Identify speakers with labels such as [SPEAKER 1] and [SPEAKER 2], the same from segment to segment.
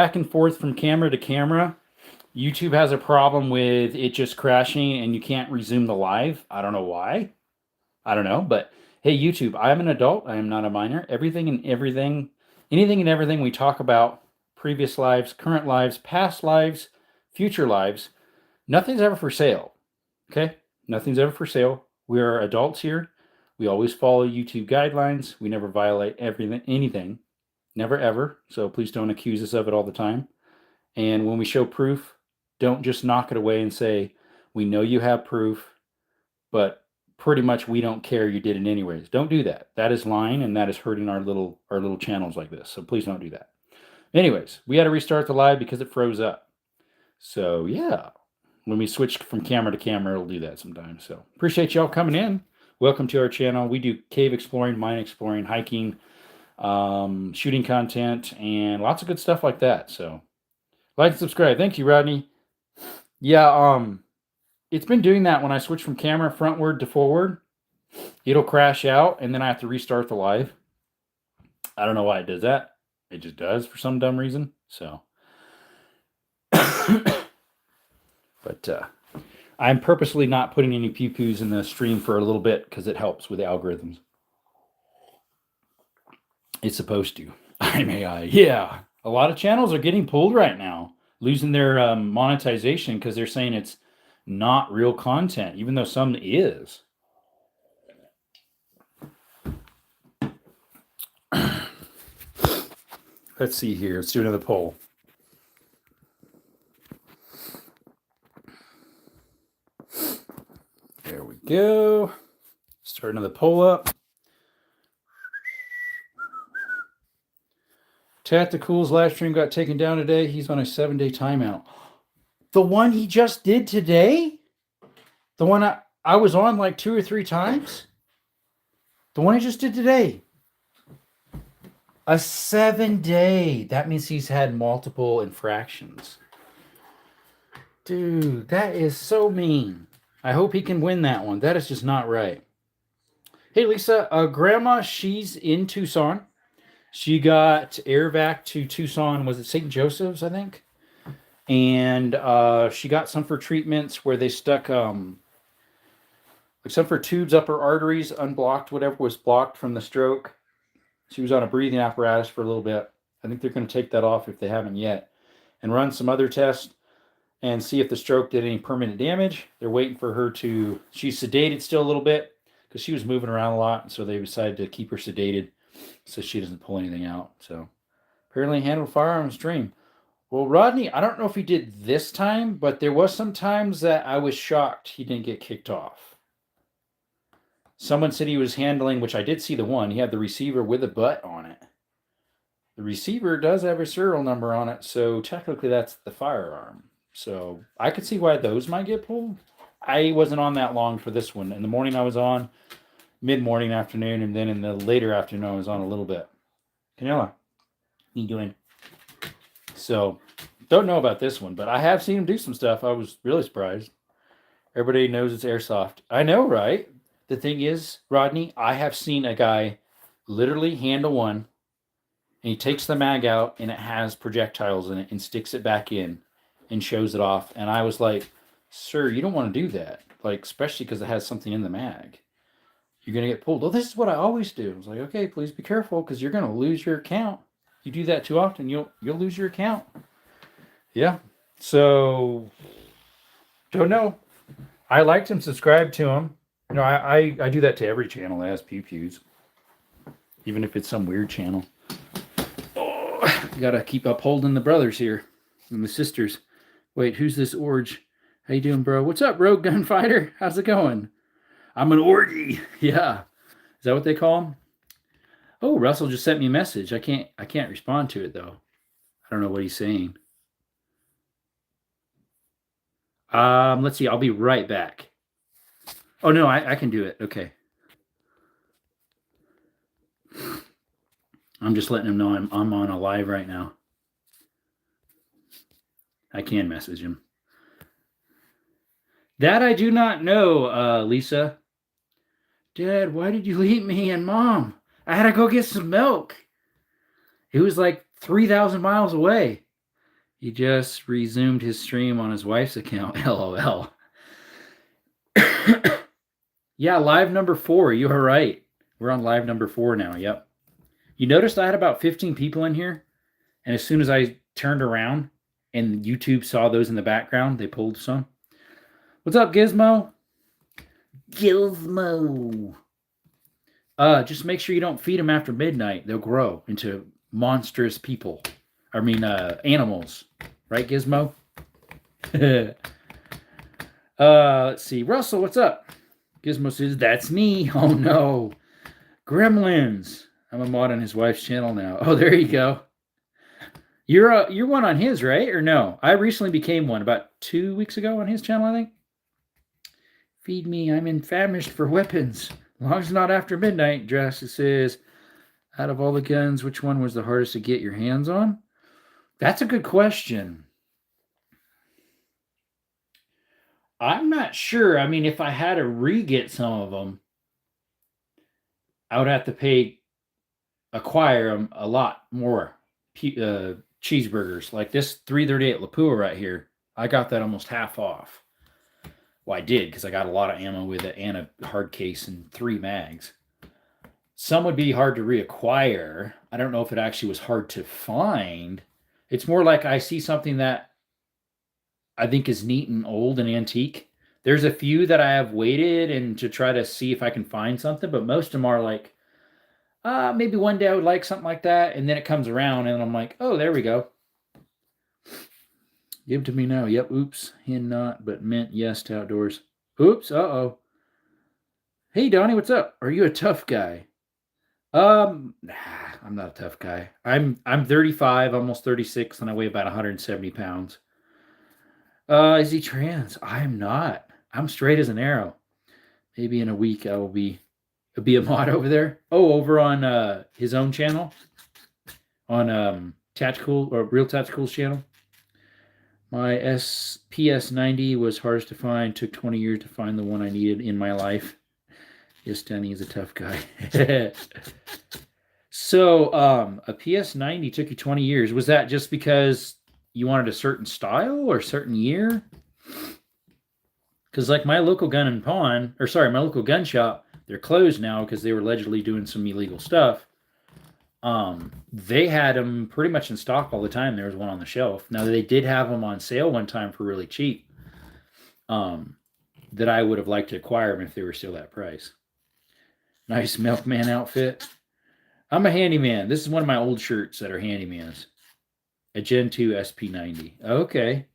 [SPEAKER 1] back and forth from camera to camera. YouTube has a problem with it just crashing and you can't resume the live. I don't know why. I don't know, but hey, YouTube, I am an adult. I am not a minor. Anything and everything we talk about, previous lives, current lives, past lives, future lives, nothing's ever for sale. Okay? Nothing's ever for sale. We are adults here. We always follow YouTube guidelines. We never violate anything. Never ever. So please don't accuse us of it all the time. And when we show proof, don't just knock it away and say, we know you have proof, but pretty much we don't care, you did it anyways. Don't do that. That is lying and that is hurting our little channels like this. So please don't do that. Anyways, we had to restart the live because it froze up. So yeah, when we switch from camera to camera, it'll do that sometimes. So appreciate y'all coming in. Welcome to our channel. We do cave exploring, mine exploring, hiking, shooting content, and lots of good stuff like that. So like and subscribe. Thank you, Rodney. Yeah, it's been doing that when I switch from camera frontward to forward. It'll crash out, and then I have to restart the live. I don't know why it does that. It just does for some dumb reason. So, but I'm purposely not putting any pew-pews in the stream for a little bit because it helps with the algorithms. It's supposed to. I'm AI. Yeah, a lot of channels are getting pulled right now, losing their monetization because they're saying it's not real content, even though some is. Let's see here. Let's do another poll. There we go. Start another poll up. Tactical's live stream got taken down today. He's on a 7-day timeout. The one he just did today? The one I was on like 2 or 3 times? The one I just did today. A 7-day. That means he's had multiple infractions. Dude, that is so mean. I hope he can win that one. That is just not right. Hey, Lisa, Grandma, she's in Tucson. She got air vac to Tucson. Was it St. Joseph's, I think? And she got some for treatments where they stuck like some for tubes up her arteries, unblocked whatever was blocked from the stroke. She was on a breathing apparatus for a little bit. I think they're going to take that off if they haven't yet, and run some other tests and see if the stroke did any permanent damage. They're waiting for her to, she's sedated still a little bit because she was moving around a lot, and so they decided to keep her sedated so she doesn't pull anything out. So apparently handled firearms stream. Well, Rodney, I don't know if he did this time, but there was some times that I was shocked he didn't get kicked off. Someone said he was handling, which I did see the one, he had the receiver with a butt on it. The receiver does have a serial number on it, so technically that's the firearm. So I could see why those might get pulled. I wasn't on that long for this one. In the morning I was on, mid-morning, afternoon, and then in the later afternoon I was on a little bit. Canela, how you doing? So, don't know about this one, but I have seen him do some stuff. I was really surprised. Everybody knows it's airsoft. I know, right? The thing is, Rodney, I have seen a guy literally handle one, and he takes the mag out, and it has projectiles in it, and sticks it back in, and shows it off. And I was like, sir, you don't want to do that. Like, especially because it has something in the mag. You're going to get pulled. Oh, this is what I always do. I was like, okay, please be careful, because you're going to lose your account. You do that too often, you'll lose your account. Yeah. So, don't know. I liked him, subscribed to him. You know, I do that to every channel that has pew-pews. Even if it's some weird channel. Oh, you got to keep upholding the brothers here. And the sisters. Wait, who's this Orge? How you doing, bro? What's up, Rogue Gunfighter? How's it going? I'm an orgy. Yeah. Is that what they call him? Oh, Russell just sent me a message. I can't respond to it though. I don't know what he's saying. Let's see. I'll be right back. Oh no, I can do it. Okay. I'm just letting him know I'm on a live right now. I can message him. That I do not know, Lisa. Dad, why did you leave me and Mom? I had to go get some milk. It was like 3,000 miles away. He just resumed his stream on his wife's account. LOL. Yeah, live number 4. You are right. We're on live number 4 now. Yep. You noticed I had about 15 people in here, and as soon as I turned around and YouTube saw those in the background, they pulled some. What's up, Gizmo? Gizmo. Just make sure you don't feed them after midnight. They'll grow into monstrous people. I mean, animals. Right, Gizmo? Let's see. Russell, what's up? Gizmo says, that's me. Oh, no. Gremlins. I'm a mod on his wife's channel now. Oh, there you go. You're one on his, right? Or no? I recently became one about 2 weeks ago on his channel, I think. Feed me. I'm famished for weapons. As long as it's not after midnight. Drastic says, out of all the guns, which one was the hardest to get your hands on? That's a good question. I'm not sure. I mean, if I had to re-get some of them, I would have to acquire them a lot more. Cheeseburgers. Like this 338 Lapua right here. I got that almost half off. Well, I did because I got a lot of ammo with it and a hard case and 3 mags. Some would be hard to reacquire. I don't know if it actually was hard to find. It's more like I see something that I think is neat and old and antique. There's a few that I have waited and to try to see if I can find something, but most of them are like, maybe one day I would like something like that, and then it comes around and I'm like, oh, there we go. Give it to me now. Yep, oops. Hen not, but meant yes to outdoors. Oops, uh-oh. Hey, Donnie, what's up? Are you a tough guy? I'm not a tough guy. I'm 35, almost 36, and I weigh about 170 pounds. Is he trans? I'm not. I'm straight as an arrow. Maybe in a week I will be a mod over there. Oh, over on his own channel. On Tactical or Real Tactical's channel. My PS90 was hardest to find. Took 20 years to find the one I needed in my life. Yes, Danny is a tough guy. So, a PS90 took you 20 years. Was that just because you wanted a certain style or a certain year? Because like my local gun shop, they're closed now because they were allegedly doing some illegal stuff. They had them pretty much in stock all the time. There was one on the shelf. Now they did have them on sale one time for really cheap. That I would have liked to acquire them if they were still that price. Nice milkman outfit. I'm a handyman. This is one of my old shirts that are handymans. A Gen 2 SP90. Okay.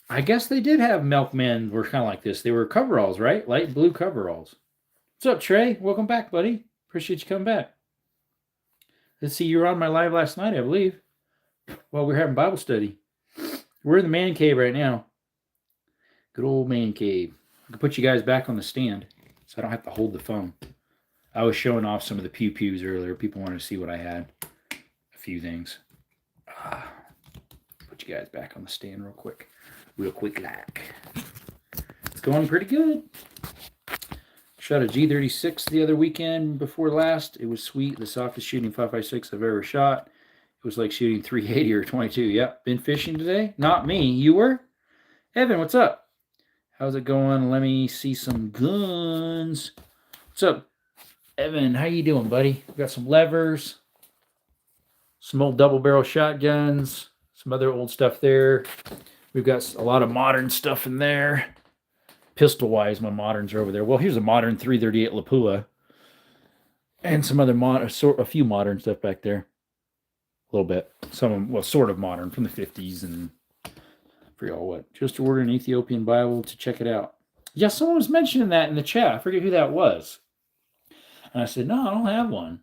[SPEAKER 1] I guess they did have milkmen were kind of like this. They were coveralls, right? Light blue coveralls. What's up, Trey? Welcome back, buddy. Appreciate you coming back. Let's see, you were on my live last night, I believe. While we were having Bible study. We're in the man cave right now. Good old man cave. I can put you guys back on the stand so I don't have to hold the phone. I was showing off some of the pew-pews earlier. People wanted to see what I had. A few things. Put you guys back on the stand real quick. Real quick like. It's going pretty good. Shot a G36 the other weekend before last. It was sweet. The softest shooting 5.56 I've ever shot. It was like shooting 380 or 22. Yep. Been fishing today? Not me. You were? Evan, what's up? How's it going? Let me see some guns. What's up, Evan? How you doing, buddy? We got some levers. Some old double barrel shotguns. Some other old stuff there. We've got a lot of modern stuff in there. Pistol-wise, my moderns are over there. Well, here's a modern 338 Lapua. And some other a few modern stuff back there. A little bit. Some of them, well, sort of modern from the 50s and I forget what. Just ordered an Ethiopian Bible to check it out. Yeah, someone was mentioning that in the chat. I forget who that was. And I said, no, I don't have one.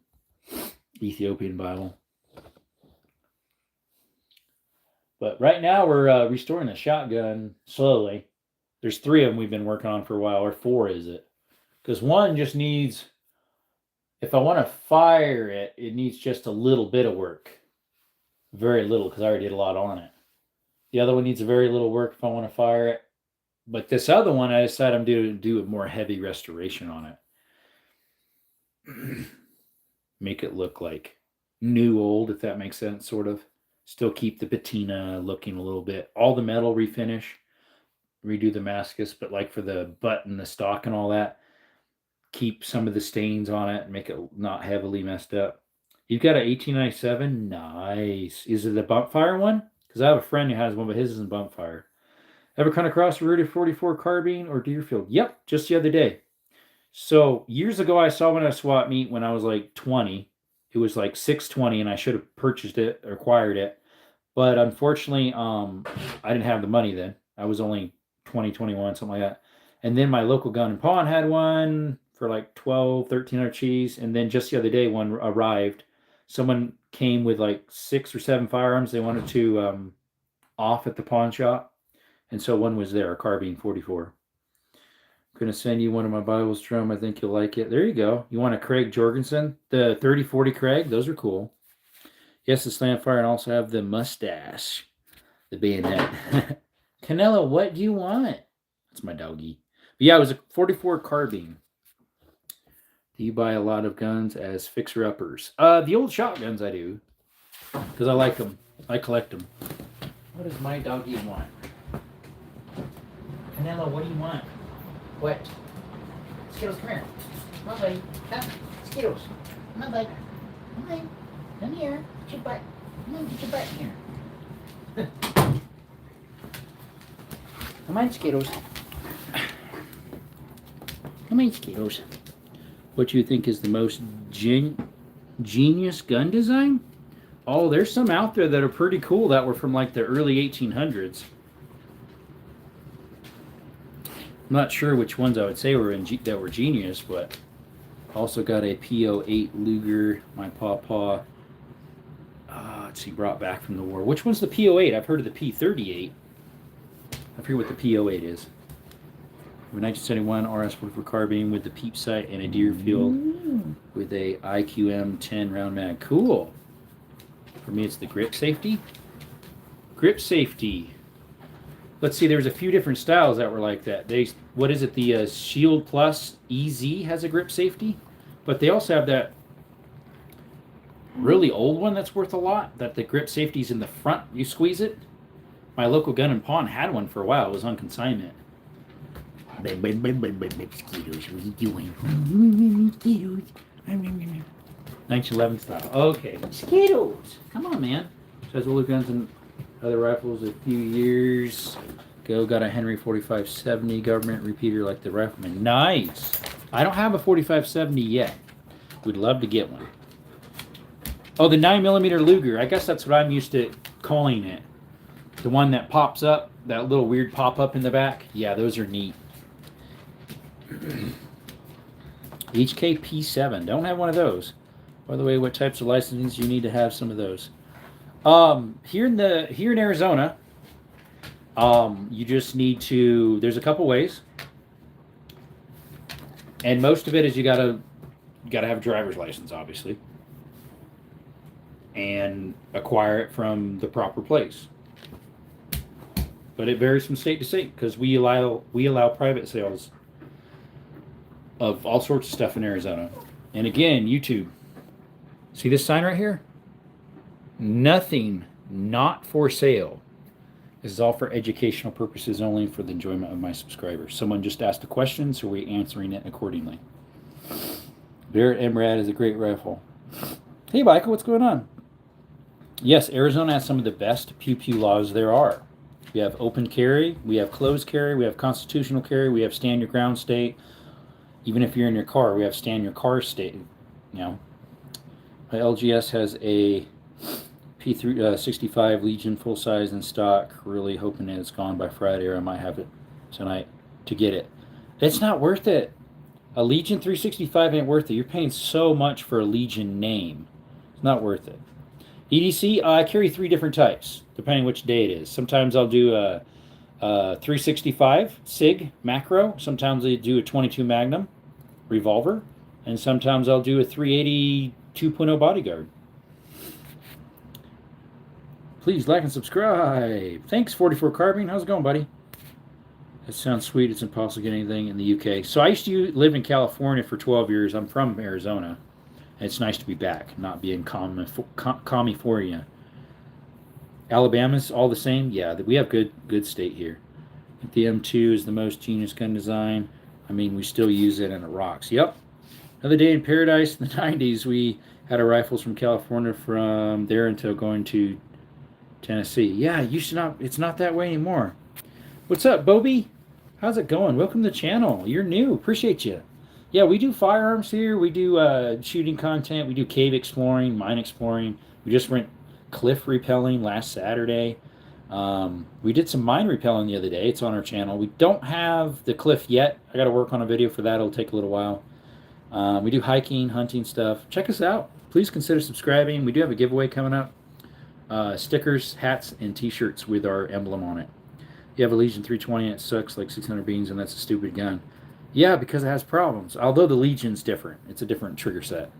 [SPEAKER 1] Ethiopian Bible. But right now we're restoring the shotgun slowly. There's 3 of them we've been working on for a while, or 4 is it? Because one just needs, if I want to fire it, it needs just a little bit of work. Very little, because I already did a lot on it. The other one needs a very little work if I want to fire it. But this other one, I decided I'm going to do a more heavy restoration on it. Make it look like new old, if that makes sense, sort of. Still keep the patina looking a little bit. All the metal refinish, redo the Damascus, but like for the butt and the stock and all that, keep some of the stains on it and make it not heavily messed up. You've got an 1897? Nice. Is it a bump fire one? Because I have a friend who has one, but his isn't bump fire. Ever come across a Rudy 44 carbine or Deerfield? Yep, just the other day. So years ago, I saw one at a swap meet when I was like 20. It was like 620, and I should have purchased it or acquired it. But unfortunately, I didn't have the money then. I was only 20, 21, something like that. And then my local gun and pawn had one for like 12, 1300 cheese. And then just the other day, one arrived. Someone came with like 6 or 7 firearms they wanted to off at the pawn shop. And so one was there, a carbine 44. I'm going to send you one of my Bibles, Drum. I think you'll like it. There you go. You want a Craig Jorgensen? The 3040 Craig? Those are cool. Yes, the slamfire, and also have the mustache. The bayonet. Canelo, what do you want? That's my doggy. But yeah, it was a 44 carbine. Do you buy a lot of guns as fixer-uppers? The old shotguns I do. Because I like them. I collect them. What does my doggy want? Canelo, what do you want? What? Skittles, come here. Come on, buddy. Come. Skittles. Come on, buddy. Come on. Come here. Get your butt. Come on, get your butt in here. Come on, Skittles. Come on, Skittles. What do you think is the most genius gun design? Oh, there's some out there that are pretty cool that were from like the early 1800s. I'm not sure which ones I would say were that were genius, but also got a P08 Luger. My pawpaw, let's see, brought back from the war. Which one's the P08? I've heard of the P38. I forget what the P08 is. A 1971 RS-44 carbine with the peep sight and a Deerfield with a IQM 10 round mag. Cool. For me, it's the grip safety. Grip safety. Let's see, there's a few different styles that were like that. What is it? The Shield Plus EZ has a grip safety, but they also have that really old one that's worth a lot, that the grip safety's in the front. You squeeze it. My local gun and pawn had one for a while. It was on consignment. Mosquitoes, what are you doing? Mosquitoes. 1911 style. Okay, mosquitoes. Come on, man. Says older guns and other rifles a few years ago. Got a Henry 4570 government repeater like the Rifleman. Nice. I don't have a 4570 yet. We'd love to get one. Oh, the 9mm Luger. I guess that's what I'm used to calling it. The one that pops up, that little weird pop-up in the back. Yeah, those are neat. HK P7. Don't have one of those. By the way, what types of licenses do you need to have some of those? Here in Arizona, you just need to. There's a couple ways, and most of it is you gotta have a driver's license, obviously, and acquire it from the proper place. But it varies from state to state because we allow private sales of all sorts of stuff in Arizona. And again, YouTube. See this sign right here? Nothing not for sale. This is all for educational purposes only, for the enjoyment of my subscribers. Someone just asked a question, so we're answering it accordingly. DesertArmoryAnd is a great rifle. Hey, Michael, what's going on? Yes, Arizona has some of the best pew-pew laws there are. We have open carry, we have closed carry, we have constitutional carry, we have stand your ground state. Even if you're in your car, we have stand your car state. You know, my LGS has a P365 Legion full size in stock. Really hoping that it's gone by Friday, or I might have it tonight to get it. It's not worth it. A Legion 365 ain't worth it. You're paying so much for a Legion name. It's not worth it. EDC, I carry 3 different types, depending which day it is. Sometimes I'll do a 365 SIG macro. Sometimes I do a 22 Magnum revolver. And sometimes I'll do a 380 2.0 bodyguard. Please like and subscribe. Thanks, 44 Carbine. How's it going, buddy? That sounds sweet. It's impossible to get anything in the UK. So I used to live in California for 12 years. I'm from Arizona. It's nice to be back, not being commie for you. Alabama's all the same. Yeah, we have good state here. The M2 is the most genius gun design. I mean, we still use it and it rocks. Yep. Another day in paradise in the 90s. We had our rifles from California from there until going to Tennessee. Yeah, you should not. It's not that way anymore. What's up, Bobby? How's it going? Welcome to the channel. You're new. Appreciate you. Yeah, we do firearms here. We do shooting content. We do cave exploring, mine exploring. We just went cliff rappelling last Saturday. We did some mine rappelling the other day. It's on our channel. We don't have the cliff yet. I got to work on a video for that. It'll take a little while. We do hiking, hunting stuff. Check us out. Please consider subscribing. We do have a giveaway coming up. Stickers, hats, and t-shirts with our emblem on it. You have a Legion 320 and it sucks like 600 beans and that's a stupid gun. Yeah, because it has problems. Although the Legion's different. It's a different trigger set.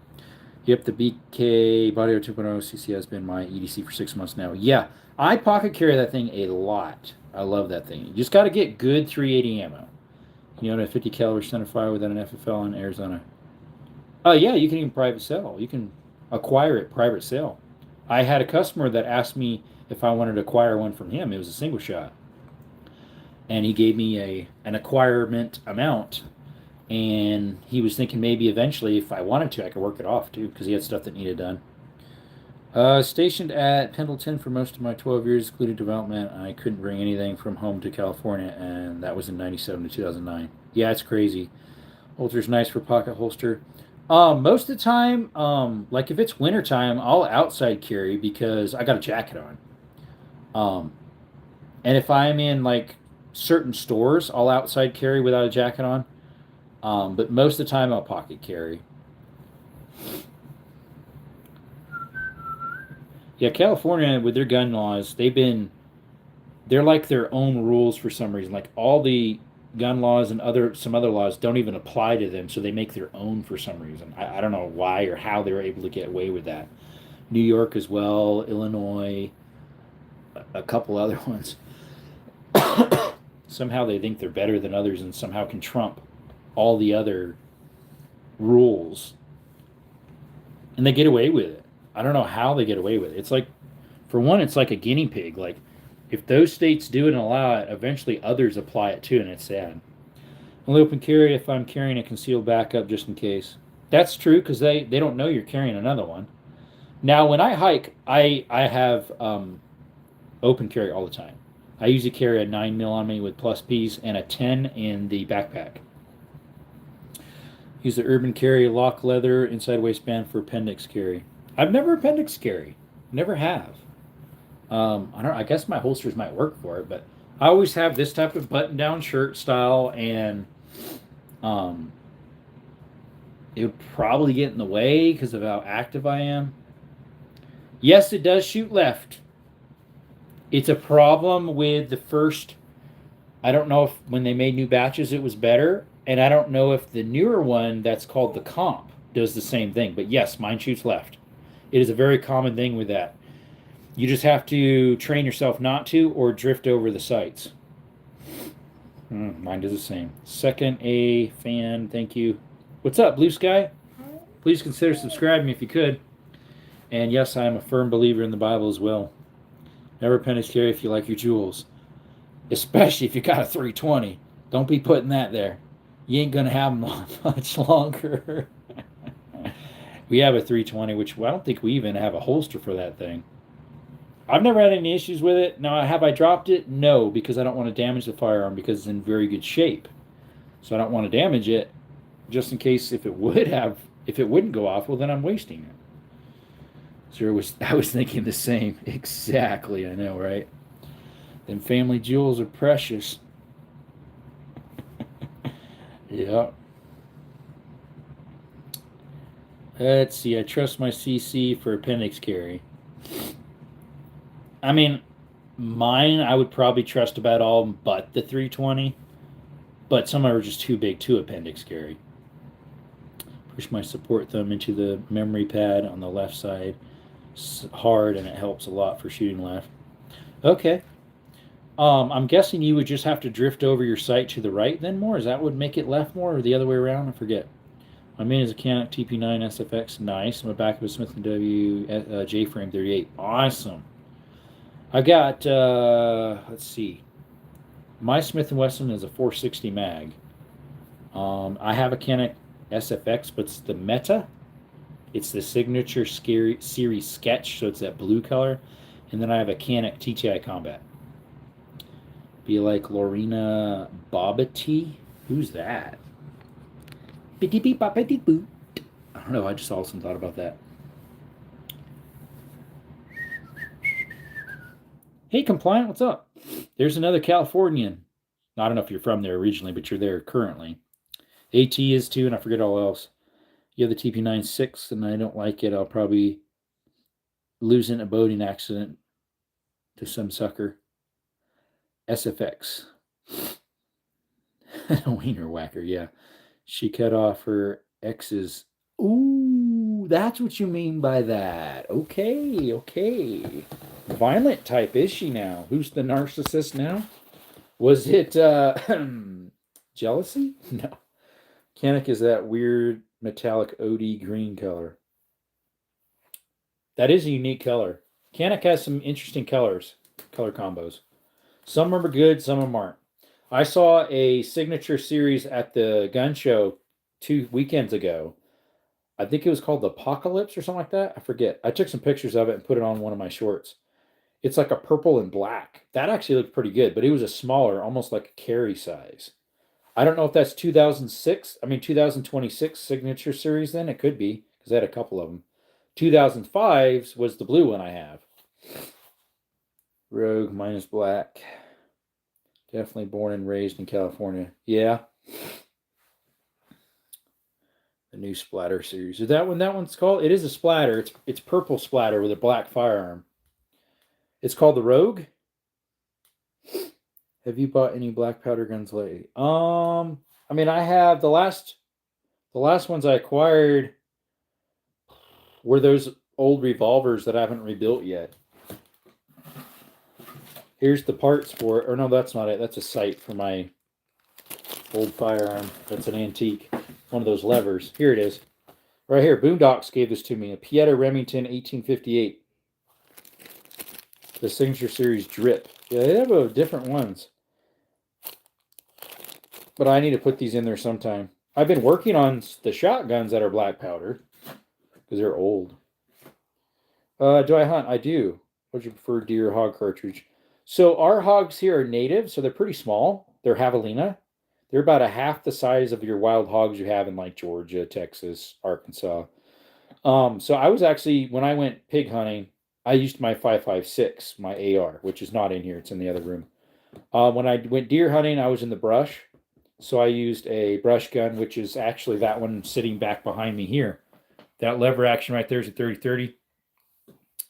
[SPEAKER 1] Yep, the BK Body 2.0 CC has been my EDC for 6 months now. Yeah, I pocket carry that thing a lot. I love that thing. You just got to get good 380 ammo. You know, a 50 caliber center fire without an FFL in Arizona. Oh, yeah, you can even private sell. You can acquire it private sale. I had a customer that asked me if I wanted to acquire one from him. It was a single shot. And he gave me an acquirement amount. And he was thinking maybe eventually, if I wanted to, I could work it off too, because he had stuff that needed done. Stationed at Pendleton for most of my 12 years, including development. I couldn't bring anything from home to California, and that was in 97 to 2009. Yeah, it's crazy. Holster's nice for pocket holster. Most of the time, like if it's wintertime, I'll outside carry because I got a jacket on. And if I'm in like certain stores, I'll outside carry without a jacket on. But most of the time I'll pocket carry. Yeah, California with their gun laws, they're like their own rules for some reason. Like all the gun laws and some other laws don't even apply to them, so they make their own for some reason. I don't know why or how they're able to get away with that. New York as well, Illinois, a couple other ones. Somehow they think they're better than others and somehow can trump all the other rules. And they get away with it. I don't know how they get away with it. It's like, for one, it's like a guinea pig. Like, if those states do it and allow it, eventually others apply it too, and it's sad. Only open carry if I'm carrying a concealed backup just in case. That's true, because they don't know you're carrying another one. Now, when I hike, I have open carry all the time. I usually carry a 9mm on me with plus Ps and a 10 in the backpack. Use the urban carry lock leather inside waistband for appendix carry. I've never appendix carry. Never have. I guess my holsters might work for it, but I always have this type of button-down shirt style, and it would probably get in the way because of how active I am. Yes, it does shoot left. It's a problem with the first. I don't know if when they made new batches it was better, and I don't know if the newer one that's called the Comp does the same thing. But yes, mine shoots left. It is a very common thing with that. You just have to train yourself not to or drift over the sights. Mine does the same. Second A fan, thank you. What's up, Blue Sky? Please consider subscribing if you could. And yes, I am a firm believer in the Bible as well. Never appendix carry if you like your jewels. Especially if you got a 320. Don't be putting that there. You ain't going to have them much longer. We have a 320, which I don't think we even have a holster for that thing. I've never had any issues with it. Now, have I dropped it? No, because I don't want to damage the firearm because it's in very good shape. So I don't want to damage it just in case if it wouldn't go off, well, then I'm wasting it. So I was thinking the same. Exactly, I know, right? Them family jewels are precious. Yeah. Let's see. I trust my CC for appendix carry. I mean, mine I would probably trust about all but the 320. But some are just too big to appendix carry. Push my support thumb into the memory pad on the left side. Hard, and it helps a lot for shooting left. Okay. I'm guessing you would just have to drift over your sight to the right then more? Is that what would make it left more, or the other way around? I forget. My main is a Canon TP9 SFX. Nice. My back of a Smith & W J-frame 38. Awesome. I got, let's see. My Smith & Wesson is a 460 mag. I have a Canon SFX, but it's the Meta. It's the signature series sketch, so it's that blue color. And then I have a Canon TTI Combat. Be like Lorena Bobbity. Who's that? I don't know. I just also thought about that. Hey, Compliant, what's up? There's another Californian. I don't know if you're from there originally, but you're there currently. AT is too, and I forget all else. You have the TP96, and I don't like it. I'll probably lose in a boating accident to some sucker. SFX. Wiener whacker, yeah. She cut off her ex's. Ooh, that's what you mean by that. Okay. Violent type is she now? Who's the narcissist now? Was it jealousy? No. Canik is that weird metallic OD green color. That is a unique color. Canik has some interesting color combos. Some are good, some of them aren't. I saw a signature series at the gun show 2 weekends ago. I think it was called the Apocalypse or something like that. I forget. I took some pictures of it and put it on one of my shorts. It's like a purple and black. That actually looked pretty good, but it was a smaller, almost like a carry size. I don't know if that's 2026 signature series then. It could be, because I had a couple of them. 2005's was the blue one I have. Rogue minus black. Definitely born and raised in California. Yeah. The new splatter series. Is that what that one's called? It is a splatter. It's purple splatter with a black firearm. It's called the Rogue. Have you bought any black powder guns lately? I mean, I have the last ones I acquired were those old revolvers that I haven't rebuilt yet. Here's the parts for it. Or no, that's not it. That's a sight for my old firearm. That's an antique. One of those levers. Here it is. Right here. Boondocks gave this to me. A Pieta Remington 1858. The Signature Series Drip. Yeah, they have different ones. But I need to put these in there sometime. I've been working on the shotguns that are black powder. Because they're old. Do I hunt? I do. What's your preferred deer or hog cartridge? So our hogs here are native, so they're pretty small. They're javelina. They're about a half the size of your wild hogs you have in like Georgia, Texas, Arkansas. So I was actually, when I went pig hunting, I used my 5.56, my AR, which is not in here. It's in the other room. When I went deer hunting, I was in the brush. So I used a brush gun, which is actually that one sitting back behind me here. That lever action right there is a 30-30.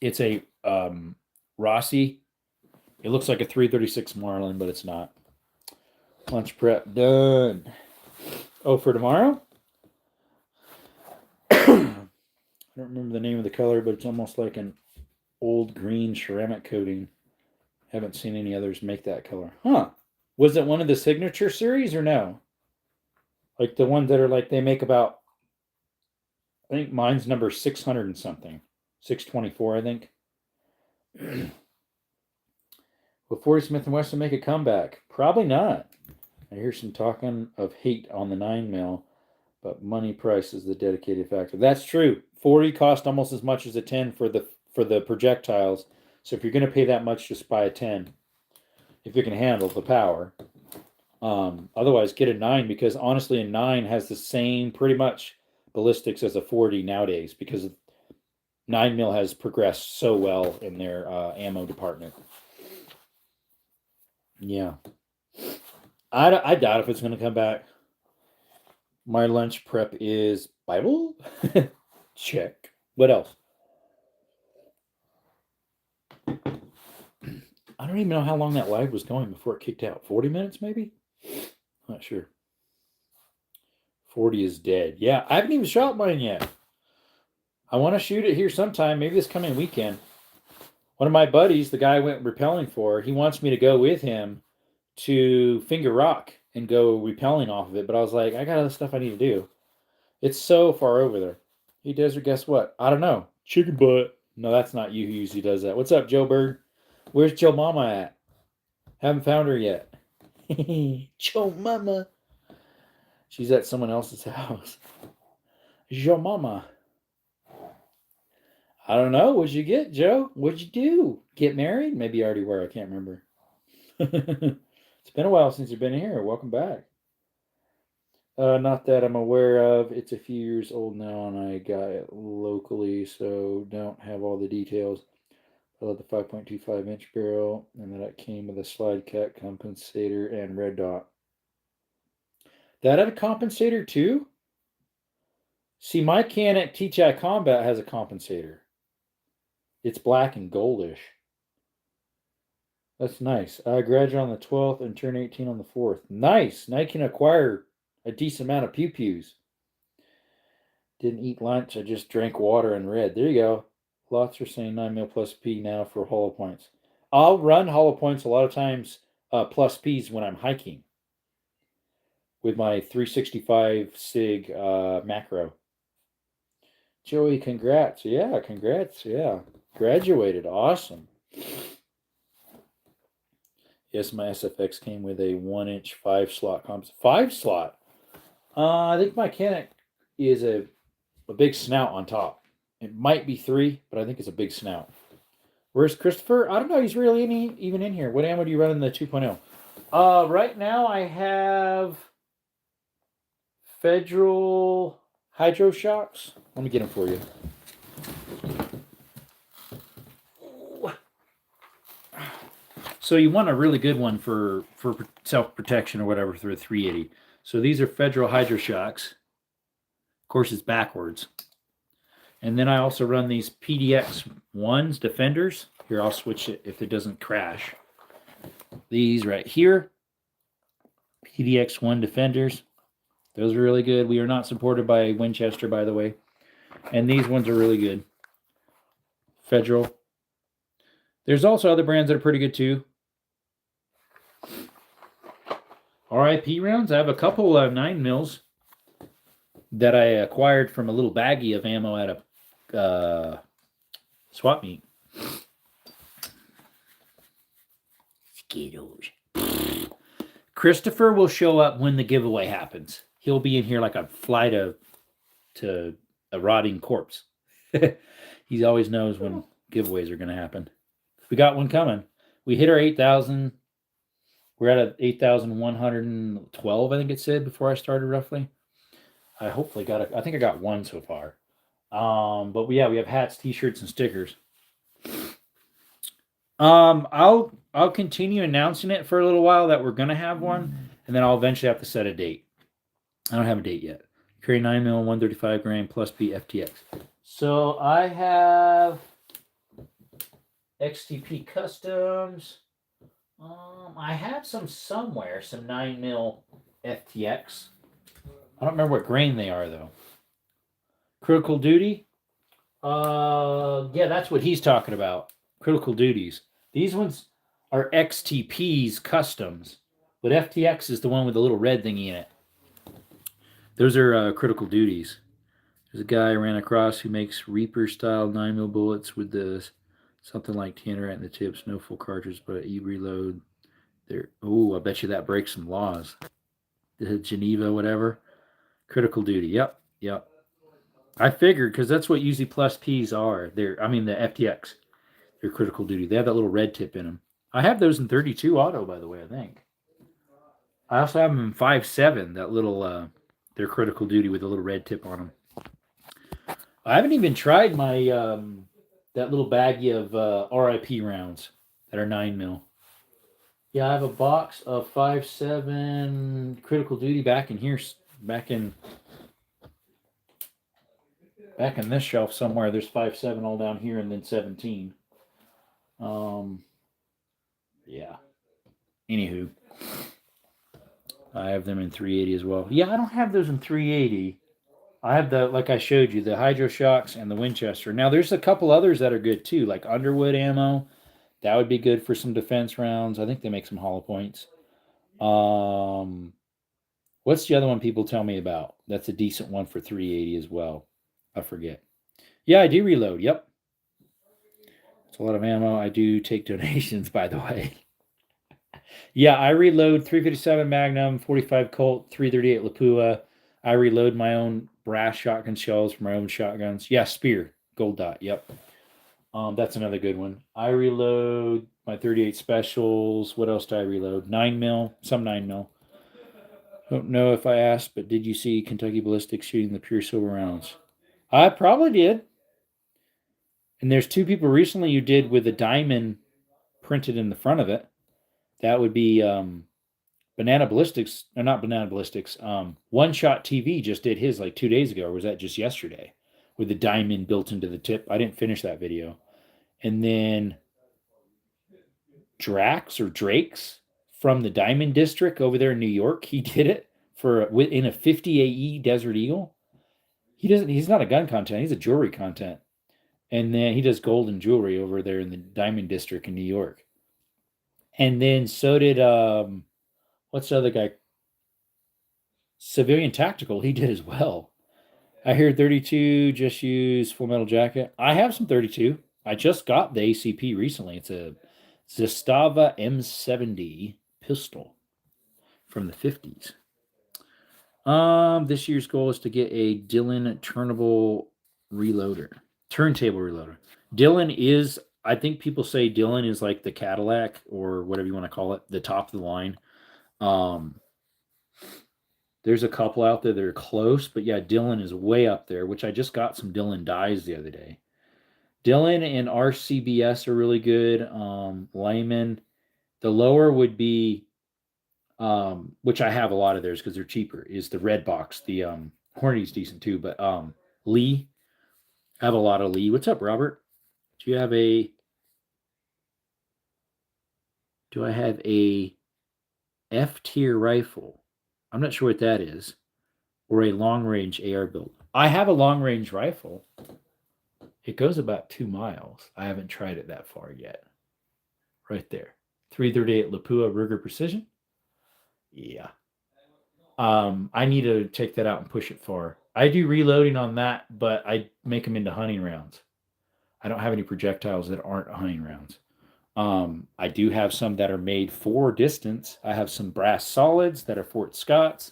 [SPEAKER 1] It's a Rossi. It looks like a 336 Marlin, but it's not. Lunch prep done. Oh, for tomorrow? I don't remember the name of the color, but it's almost like an old green ceramic coating. Haven't seen any others make that color. Huh. Was it one of the signature series or no? Like the ones that are like they make about, I think mine's number 600 and something. 624, I think. Will 40 Smith & Wesson make a comeback? Probably not. I hear some talking of hate on the 9mm, but money price is the dedicated factor. That's true. 40 cost almost as much as a 10 for the projectiles. So if you're going to pay that much, just buy a 10. If you can handle the power. Otherwise, get a 9, because honestly, a 9 has the same pretty much ballistics as a 40 nowadays, because 9mm has progressed so well in their ammo department. Yeah. I doubt if it's going to come back. My lunch prep is Bible. Check. What else? I don't even know how long that live was going before it kicked out. 40 minutes, maybe? Not sure. 40 is dead. Yeah, I haven't even shot mine yet. I want to shoot it here sometime, maybe this coming weekend. One of my buddies, the guy I went rappelling for, he wants me to go with him to Finger Rock and go rappelling off of it. But I was like, I got other stuff I need to do. It's so far over there. Hey, Desert, guess what? I don't know. Chicken butt. No, that's not you who usually does that. What's up, Joe Bird? Where's Joe Mama at? Haven't found her yet. Joe Mama. She's at someone else's house. Joe Mama. I don't know. What'd you get, Joe? What'd you do? Get married? Maybe you already were. I can't remember. It's been a while since you've been here. Welcome back. Not that I'm aware of. It's a few years old now, and I got it locally, so don't have all the details. I love the 5.25 inch barrel, and that it came with a slide cat compensator and red dot. That had a compensator too? See, my Canik TTI Combat has a compensator. It's black and goldish. That's nice. I graduated on the 12th and turned 18 on the 4th. Nice. Now you can acquire a decent amount of pew-pews. Didn't eat lunch. I just drank water and read. There you go. Lots are saying 9 mil plus P now for hollow points. I'll run hollow points a lot of times plus Ps when I'm hiking with my 365 SIG macro. Joey, congrats. Yeah, congrats. Yeah. Graduated. Awesome. Yes, my SFX came with a 1-inch 5-slot comp. 5-slot? I think my Canik is a big snout on top. It might be 3, but I think it's a big snout. Where's Christopher? I don't know. He's really even in here. What ammo do you run in the 2.0? Right now I have Federal Hydro Shocks. Let me get them for you. So you want a really good one for self-protection or whatever through a 380. So these are Federal Hydro Shocks. Of course, it's backwards. And then I also run these PDX 1s, Defenders. Here, I'll switch it if it doesn't crash. These right here, PDX 1 Defenders. Those are really good. We are not supported by Winchester, by the way. And these ones are really good. Federal. There's also other brands that are pretty good too. RIP rounds. I have a couple of 9 mils that I acquired from a little baggie of ammo at a swap meet. Skittles. Christopher will show up when the giveaway happens. He'll be in here like a fly to a rotting corpse. He always knows when giveaways are going to happen. We got one coming. We hit our 8,000. We're at 8,112, I think it said, before I started, roughly. I hopefully got I think I got one so far. But yeah, we have hats, t-shirts, and stickers. I'll continue announcing it for a little while that we're gonna have one, and then I'll eventually have to set a date. I don't have a date yet. Carry 9 mil, 135 grain plus P FTX. So I have XTP Customs. I have some somewhere, some 9 mil FTX. I don't remember what grain they are though. Critical Duty. Yeah, that's what he's talking about. Critical Duties. These ones are XTP's Customs, but FTX is the one with the little red thingy in it. Those are Critical Duties. There's a guy I ran across who makes Reaper style 9 mil bullets with the something like Tannerite in the tips, no full cartridge, but e-reload. There. Oh, I bet you that breaks some laws. The Geneva, whatever. Critical Duty. Yep. I figured because that's what usually plus Ps are. The FTX. They're Critical Duty. They have that little red tip in them. I have those in 32 auto, by the way, I think. I also have them in 5.7, that little, they're Critical Duty with a little red tip on them. I haven't even tried my, that little baggie of RIP rounds that are 9 mil. Yeah, I have a box of 5.7 Critical Duty back in here, back in this shelf somewhere. There's 5.7 all down here and then 17. Yeah. Anywho, I have them in 380 as well. Yeah, I don't have those in 380. I have like I showed you, the Hydro Shocks and the Winchester. Now, there's a couple others that are good too, like Underwood ammo. That would be good for some defense rounds. I think they make some hollow points. What's the other one people tell me about? That's a decent one for 380 as well. I forget. Yeah, I do reload. Yep. It's a lot of ammo. I do take donations, by the way. Yeah, I reload 357 Magnum, 45 Colt, 338 Lapua. I reload my own brass shotgun shells for my own shotguns. Yeah, Spear, Gold Dot. Yep. That's another good one. I reload my 38 specials. What else do I reload? 9 mil, some 9 mil. Don't know if I asked, but did you see Kentucky Ballistics shooting the pure silver rounds? I probably did. And there's two people recently who did with a diamond printed in the front of it. That would be Banana Ballistics, or not Banana Ballistics. One Shot TV just did his like 2 days ago, or was that just yesterday? With the diamond built into the tip. I didn't finish that video. And then Drax or Drakes from the Diamond District over there in New York, he did it for in a 50 AE Desert Eagle. He's not a gun content, he's a jewelry content. And then he does gold and jewelry over there in the Diamond District in New York. And then so did what's the other guy? Civilian Tactical, he did as well. I hear 32 just use Full Metal Jacket. I have some 32. I just got the ACP recently. It's a Zastava M70 pistol from the 50s. This year's goal is to get a Dillon turntable reloader. Dillon is, I think people say Dillon is like the Cadillac or whatever you want to call it, the top of the line. There's a couple out there that are close, but yeah, Dillon is way up there, which I just got some Dillon dies the other day. Dillon and RCBS are really good. Lyman. The lower would be, which I have a lot of theirs because they're cheaper, is the red box. The Hornedy's decent too, but Lee. I have a lot of Lee. What's up, Robert? Do I have a F tier rifle? I'm not sure what that is. Or a long range AR build. I have a long range rifle. It goes about 2 miles. I haven't tried it that far yet. Right there. 338 Lapua Ruger Precision. Yeah. I need to take that out and push it far. I do reloading on that, but I make them into hunting rounds. I don't have any projectiles that aren't hunting rounds. I do have some that are made for distance. I have some brass solids that are Fort Scotts.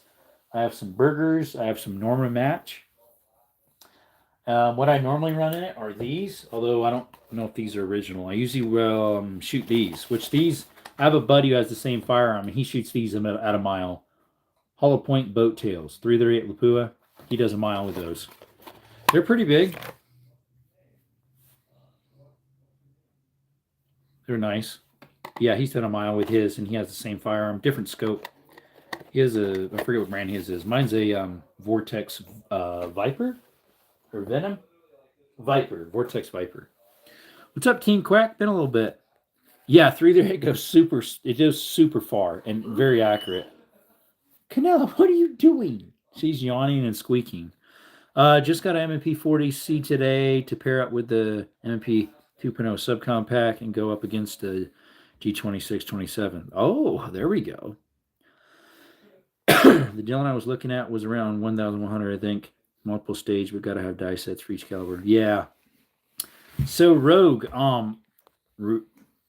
[SPEAKER 1] I have some burgers. I have some Norma Match. What I normally run in it are these, although I don't know if these are original. I usually shoot these, which these, I have a buddy who has the same firearm, and he shoots these at a mile. Hollow Point Boat Tails, 338 Lapua. He does a mile with those. They're pretty big. They're nice. Yeah, he's done a mile with his, and he has the same firearm, different scope. He has I forget what brand his is. Mine's a Vortex Viper or Venom? Vortex Viper. What's up, King Quack? Been a little bit. Yeah, 338 goes super far and very accurate. Canella, what are you doing? She's yawning and squeaking. Just got an M&P 40C today to pair up with the M&P 2.0 subcompact and go up against the G2627. Oh, there we go. The Dillon I was looking at was around 1,100, I think. Multiple stage, but got to have die sets for each caliber. Yeah. So Rogue, a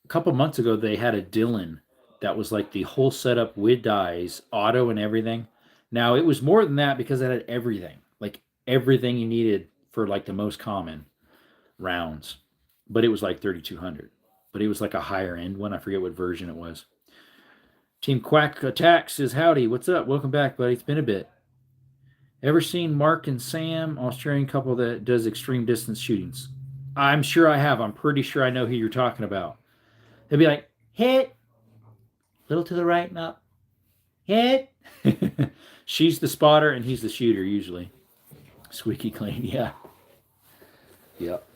[SPEAKER 1] couple months ago, they had a Dillon that was like the whole setup with dies, auto and everything. Now, it was more than that because it had everything. Like everything you needed for like the most common rounds. But it was like 3,200. But it was like a higher end one. I forget what version it was. Team Quack Attack says, howdy, what's up? Welcome back, buddy. It's been a bit. Ever seen Mark and Sam, Australian couple that does extreme distance shootings? I'm sure I have. I'm pretty sure I know who you're talking about. They'll be like, hit, little to the right and up, hit. She's the spotter and he's the shooter usually. Squeaky clean, yeah. Yep.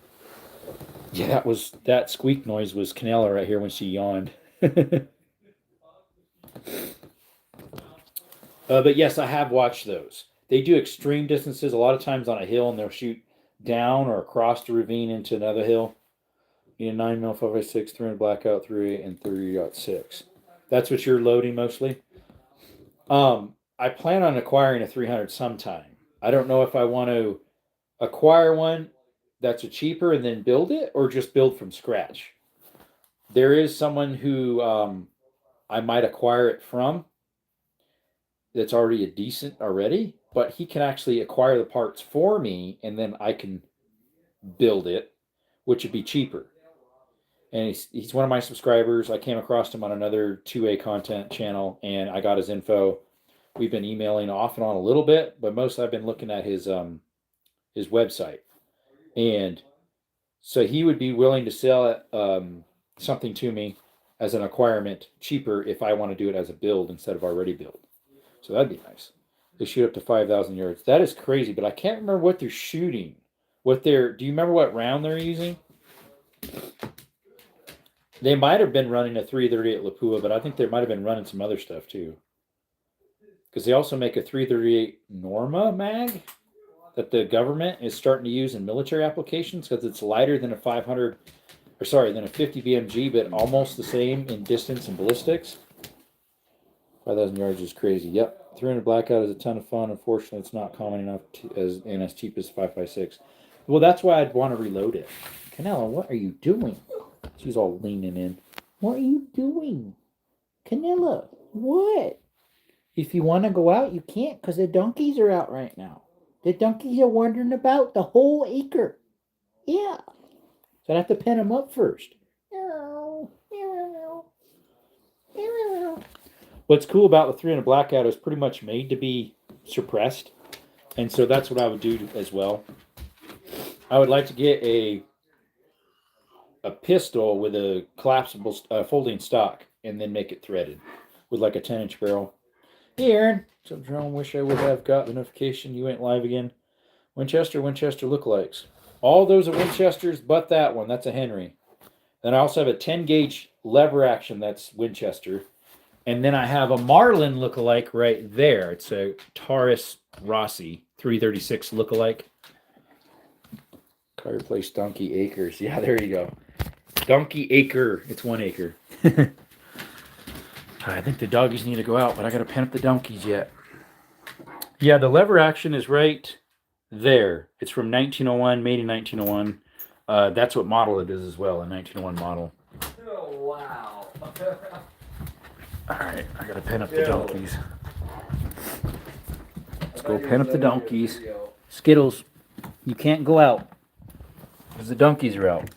[SPEAKER 1] Yeah, that squeak noise was Canella right here when she yawned. But yes, I have watched those. They do extreme distances a lot of times on a hill, and they'll shoot down or across the ravine into another hill. 9mm 5.56, 300 blackout 3 and 3.6. That's what you're loading mostly. I plan on acquiring a 300 sometime. I don't know if I want to acquire one that's a cheaper and then build it, or just build from scratch. There is someone who I might acquire it from that's already a decent already, but he can actually acquire the parts for me and then I can build it, which would be cheaper. And he's one of my subscribers. I came across him on another 2A content channel and I got his info. We've been emailing off and on a little bit, but most I've been looking at his website. And so he would be willing to sell something to me as an acquirement cheaper if I want to do it as a build instead of already build. So that'd be nice. They shoot up to 5,000 yards. That is crazy, but I can't remember what they're shooting. Do you remember what round they're using? They might have been running a 338 Lapua, but I think they might have been running some other stuff too. Because they also make a 338 Norma mag that the government is starting to use in military applications because it's lighter than a 50 BMG, but almost the same in distance and ballistics. 5,000 yards is crazy. Yep. 300 Blackout is a ton of fun. Unfortunately, it's not common enough and as cheap as 5.56. Well, that's why I'd want to reload it. Canella, what are you doing? She's all leaning in. What are you doing? Canella, what? If you want to go out, you can't because the donkeys are out right now. The donkeys are wandering about the whole acre. Yeah. So I have to pen them up first. What's cool about the 300 Blackout is pretty much made to be suppressed. And so that's what I would do as well. I would like to get a pistol with a collapsible folding stock and then make it threaded with like a 10-inch barrel. Hey, Aaron. What's up, Jerome? Wish I would have got the notification you went live again. Winchester lookalikes. All those are Winchesters, but that one. That's a Henry. Then I also have a 10-gauge lever action that's Winchester. And then I have a Marlin lookalike right there. It's a Taurus Rossi 336 lookalike. Fireplace Donkey Acres. Yeah, there you go. Donkey Acre. It's 1 acre. I think the doggies need to go out, but I got to pen up the donkeys yet. Yeah, the lever action is right there. It's from 1901, made in 1901. That's what model it is as well, a 1901 model.
[SPEAKER 2] Oh, wow.
[SPEAKER 1] All right, I got to pen up the donkeys. Let's go pen up the donkeys. Skittles, you can't go out because the donkeys are out.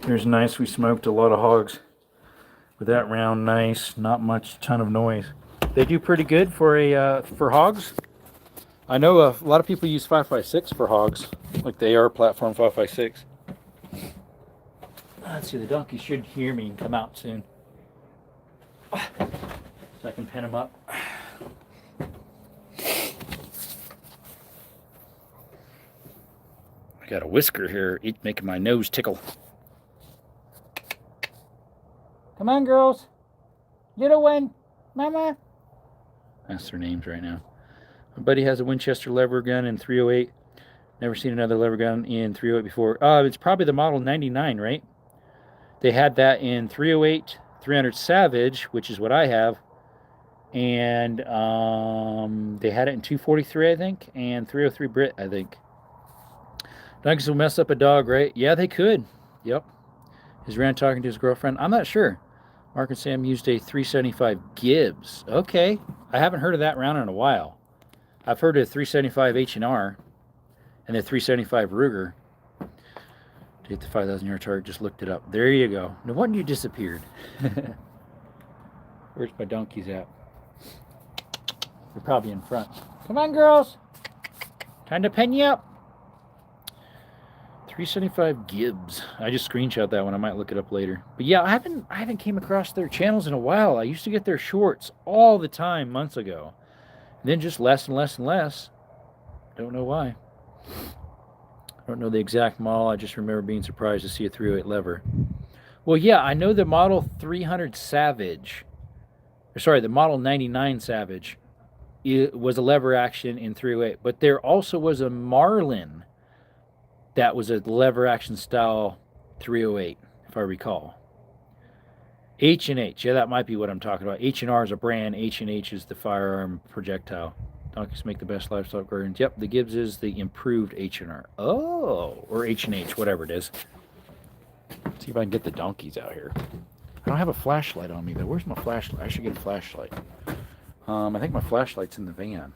[SPEAKER 1] Here's nice. We smoked a lot of hogs with that round. Nice, not much ton of noise. They do pretty good for hogs. I know a lot of people use 5.56 for hogs, like the AR platform 5.56. Let's see, the donkey should hear me and come out soon. So I can pin him up. I got a whisker here making my nose tickle. Come on, girls. Little one. Mama. That's their names right now. My buddy has a Winchester lever gun in 308. Never seen another lever gun in 308 before. It's probably the model 99, right? They had that in 308, 300 Savage, which is what I have. And they had it in 243, I think, and 303 Brit, I think. Donkeys will mess up a dog, right? Yeah, they could. Yep. Is Rand talking to his girlfriend? I'm not sure. Mark and Sam used a 375 Gibbs. Okay. I haven't heard of that round in a while. I've heard of 375 H&R and the 375 Ruger. To hit the 5,000 yard target, just looked it up. There you go. No wonder you disappeared. Where's my donkeys at? They're probably in front. Come on, girls. Time to pen you up. 375 Gibbs. I just screenshot that one. I might look it up later. But yeah, I haven't came across their channels in a while. I used to get their shorts all the time months ago. And then just less and less and less. Don't know why. I don't know the exact model. I just remember being surprised to see a 308 lever. Well, yeah, I know the model 300 Savage. Or sorry, the model 99 Savage. It was a lever action in 308. But there also was a Marlin that was a lever action style 308, if I recall. H&H. Yeah, that might be what I'm talking about. H&R is a brand. H&H is the firearm projectile. Donkeys make the best livestock guardians. Yep, the Gibbs is the improved H&R. Oh, or H&H, whatever it is. Let's see if I can get the donkeys out here. I don't have a flashlight on me, though. Where's my flashlight? I should get a flashlight. I think my flashlight's in the van.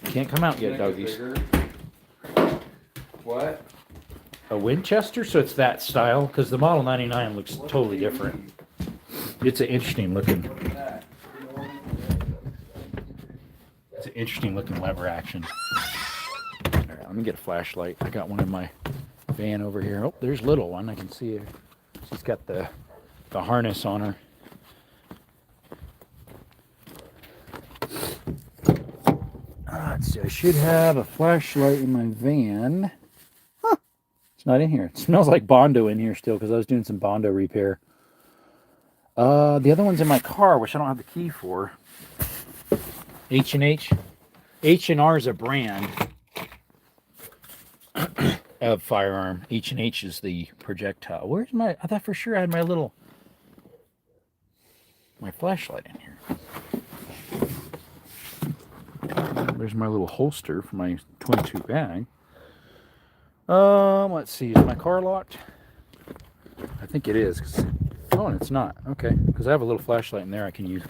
[SPEAKER 1] Can't come out yet, doggies.
[SPEAKER 2] What?
[SPEAKER 1] A Winchester? So it's that style? Because the Model 99 looks totally different. It's an interesting looking... It's an interesting looking lever action. All right, let me get a flashlight. I got one in my van over here. Oh, there's little one. I can see her. She's got the harness on her. Let's see. I should have a flashlight in my van. Huh. It's not in here. It smells like Bondo in here still because I was doing some Bondo repair. The other one's in my car, which I don't have the key for. H&H. H&R is a brand of firearm. H&H is the projectile. Where's my... I thought for sure I had my flashlight in here. There's my little holster for my 22 bag. Let's see. Is my car locked? I think it is. Oh, and it's not. Okay. Because I have a little flashlight in there I can use.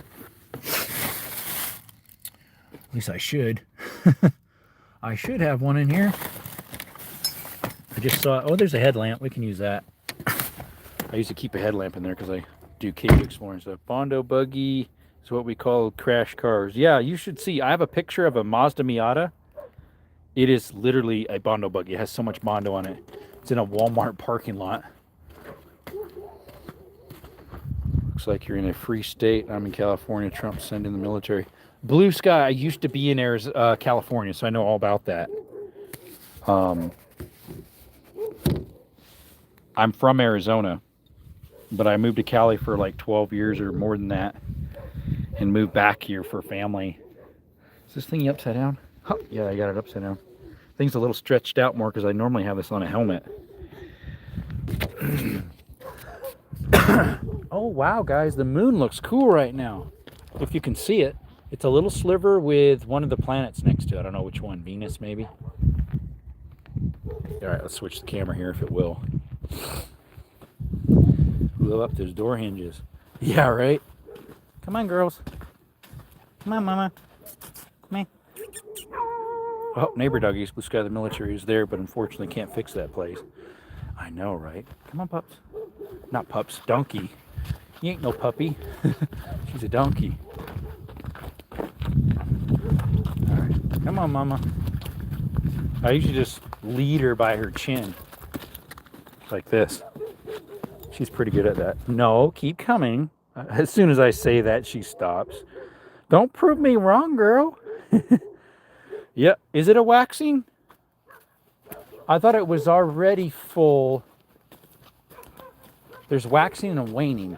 [SPEAKER 1] At least I should. I should have one in here. I just saw... Oh, there's a headlamp. We can use that. I used to keep a headlamp in there because I do cave exploring stuff. Bondo buggy is what we call crash cars. Yeah, you should see. I have a picture of a Mazda Miata. It is literally a Bondo buggy. It has so much Bondo on it. It's in a Walmart parking lot. Looks like you're in a free state. I'm in California. Trump sending the military. Blue sky. I used to be in California, so I know all about that. I'm from Arizona, but I moved to Cali for like 12 years or more than that, and moved back here for family. Is this thing upside down? Oh, yeah, I got it upside down. Thing's a little stretched out more because I normally have this on a helmet. Oh, wow, guys, the moon looks cool right now. If you can see it. It's a little sliver with one of the planets next to it. I don't know which one. Venus, maybe? All right, let's switch the camera here if it will. Blow up those door hinges. Yeah, right? Come on, girls. Come on, Mama. Come here. Oh, neighbor doggies. Blue sky, the military is there, but unfortunately can't fix that place. I know, right? Come on, pups. Not pups. Donkey. You ain't no puppy. She's a donkey. Come on, Mama. I usually just lead her by her chin. Like this. She's pretty good at that. No, keep coming. As soon as I say that, she stops. Don't prove me wrong, girl. Yeah, is it a waxing? I thought it was already full. There's waxing and waning.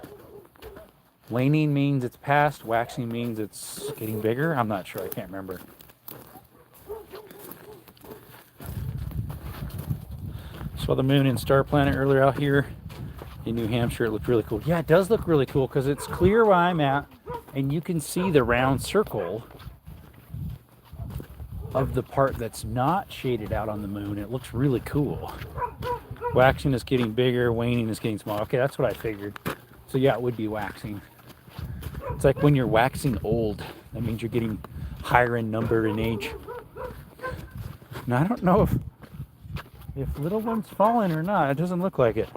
[SPEAKER 1] Waning means it's past. Waxing means it's getting bigger. I'm not sure. I can't remember. Saw the moon and star planet earlier out here in New Hampshire. It looked really cool. Yeah, it does look really cool because it's clear where I'm at and you can see the round circle of the part that's not shaded out on the moon. It looks really cool. Waxing is getting bigger, waning is getting smaller. Okay, that's what I figured. So yeah, it would be waxing. It's like when you're waxing old, that means you're getting higher in number in age. Now I don't know if little one's falling or not. It doesn't look like it.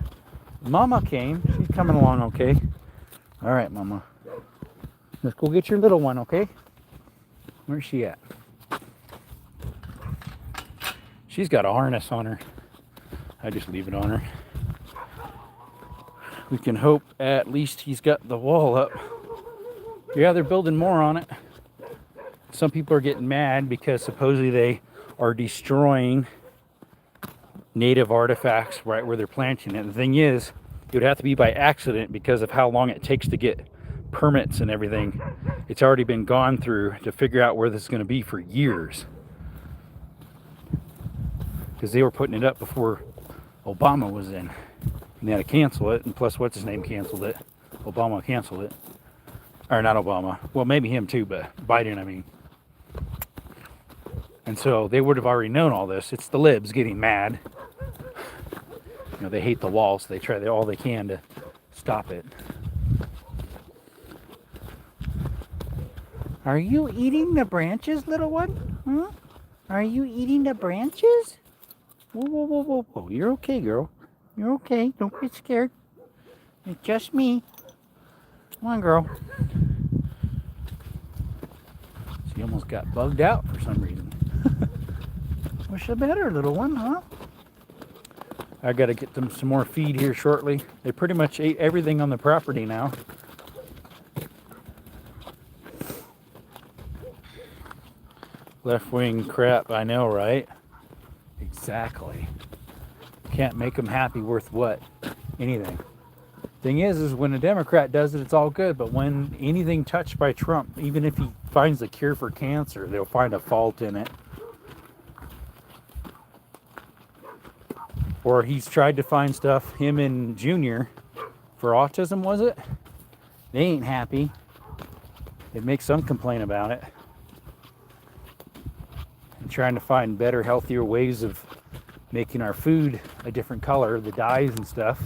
[SPEAKER 1] Mama came. She's coming along okay. All right, Mama. Let's go get your little one, okay? Where's she at? She's got a harness on her. I just leave it on her. We can hope at least he's got the wall up. Yeah, they're building more on it. Some people are getting mad because supposedly they are destroying native artifacts right where they're planting it. The thing is, it would have to be by accident because of how long it takes to get permits and everything. It's already been gone through to figure out where this is going to be for years. Because they were putting it up before Obama was in. And they had to cancel it. And plus, what's his name canceled it? Obama canceled it. Or not Obama. Well, maybe him too, but Biden, I mean. And so they would have already known all this. It's the libs getting mad. You know, they hate the wall, so they try all they can to stop it. Are you eating the branches, little one? Huh? Are you eating the branches? Whoa, whoa, whoa, whoa, whoa. You're okay, girl. You're okay. Don't get scared. It's just me. Come on, girl. She almost got bugged out for some reason. Wish you better, little one, huh? I got to get them some more feed here shortly. They pretty much ate everything on the property now. Left-wing crap, I know, right? Exactly. Can't make them happy worth what? Anything. Thing is when a Democrat does it, it's all good. But when anything touched by Trump, even if he finds the cure for cancer, they'll find a fault in it. Or he's tried to find stuff, him and Junior, for autism, was it? They ain't happy. They make some complaint about it. And trying to find better, healthier ways of making our food a different color, the dyes and stuff.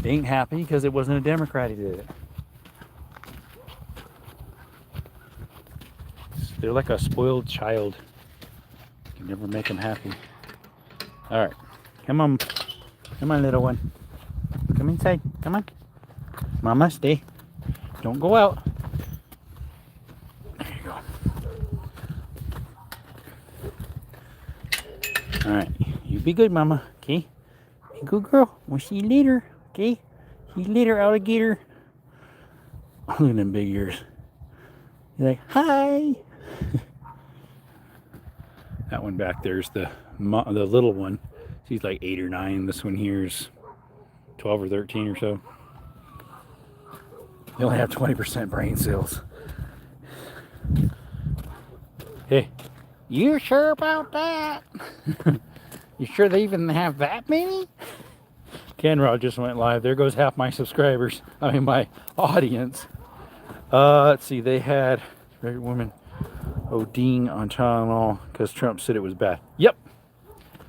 [SPEAKER 1] They ain't happy because it wasn't a Democrat who did it. They're like a spoiled child. You can never make them happy. All right. Come on, little one. Come inside. Come on. Mama, stay. Don't go out. There you go. All right. You be good, Mama. Okay? Be a good girl. We'll see you later. Okay? See you later, alligator. Look at them big ears. You're like, hi. That one back there's the little one. She's like 8 or 9. This one here's 12 or 13 or so. They only have 20% brain cells. Hey, you sure about that? You sure they even have that many? Kenrod just went live. There goes half my subscribers. I mean, my audience. Let's see. They had pregnant woman ODing on Tylenol because Trump said it was bad. Yep.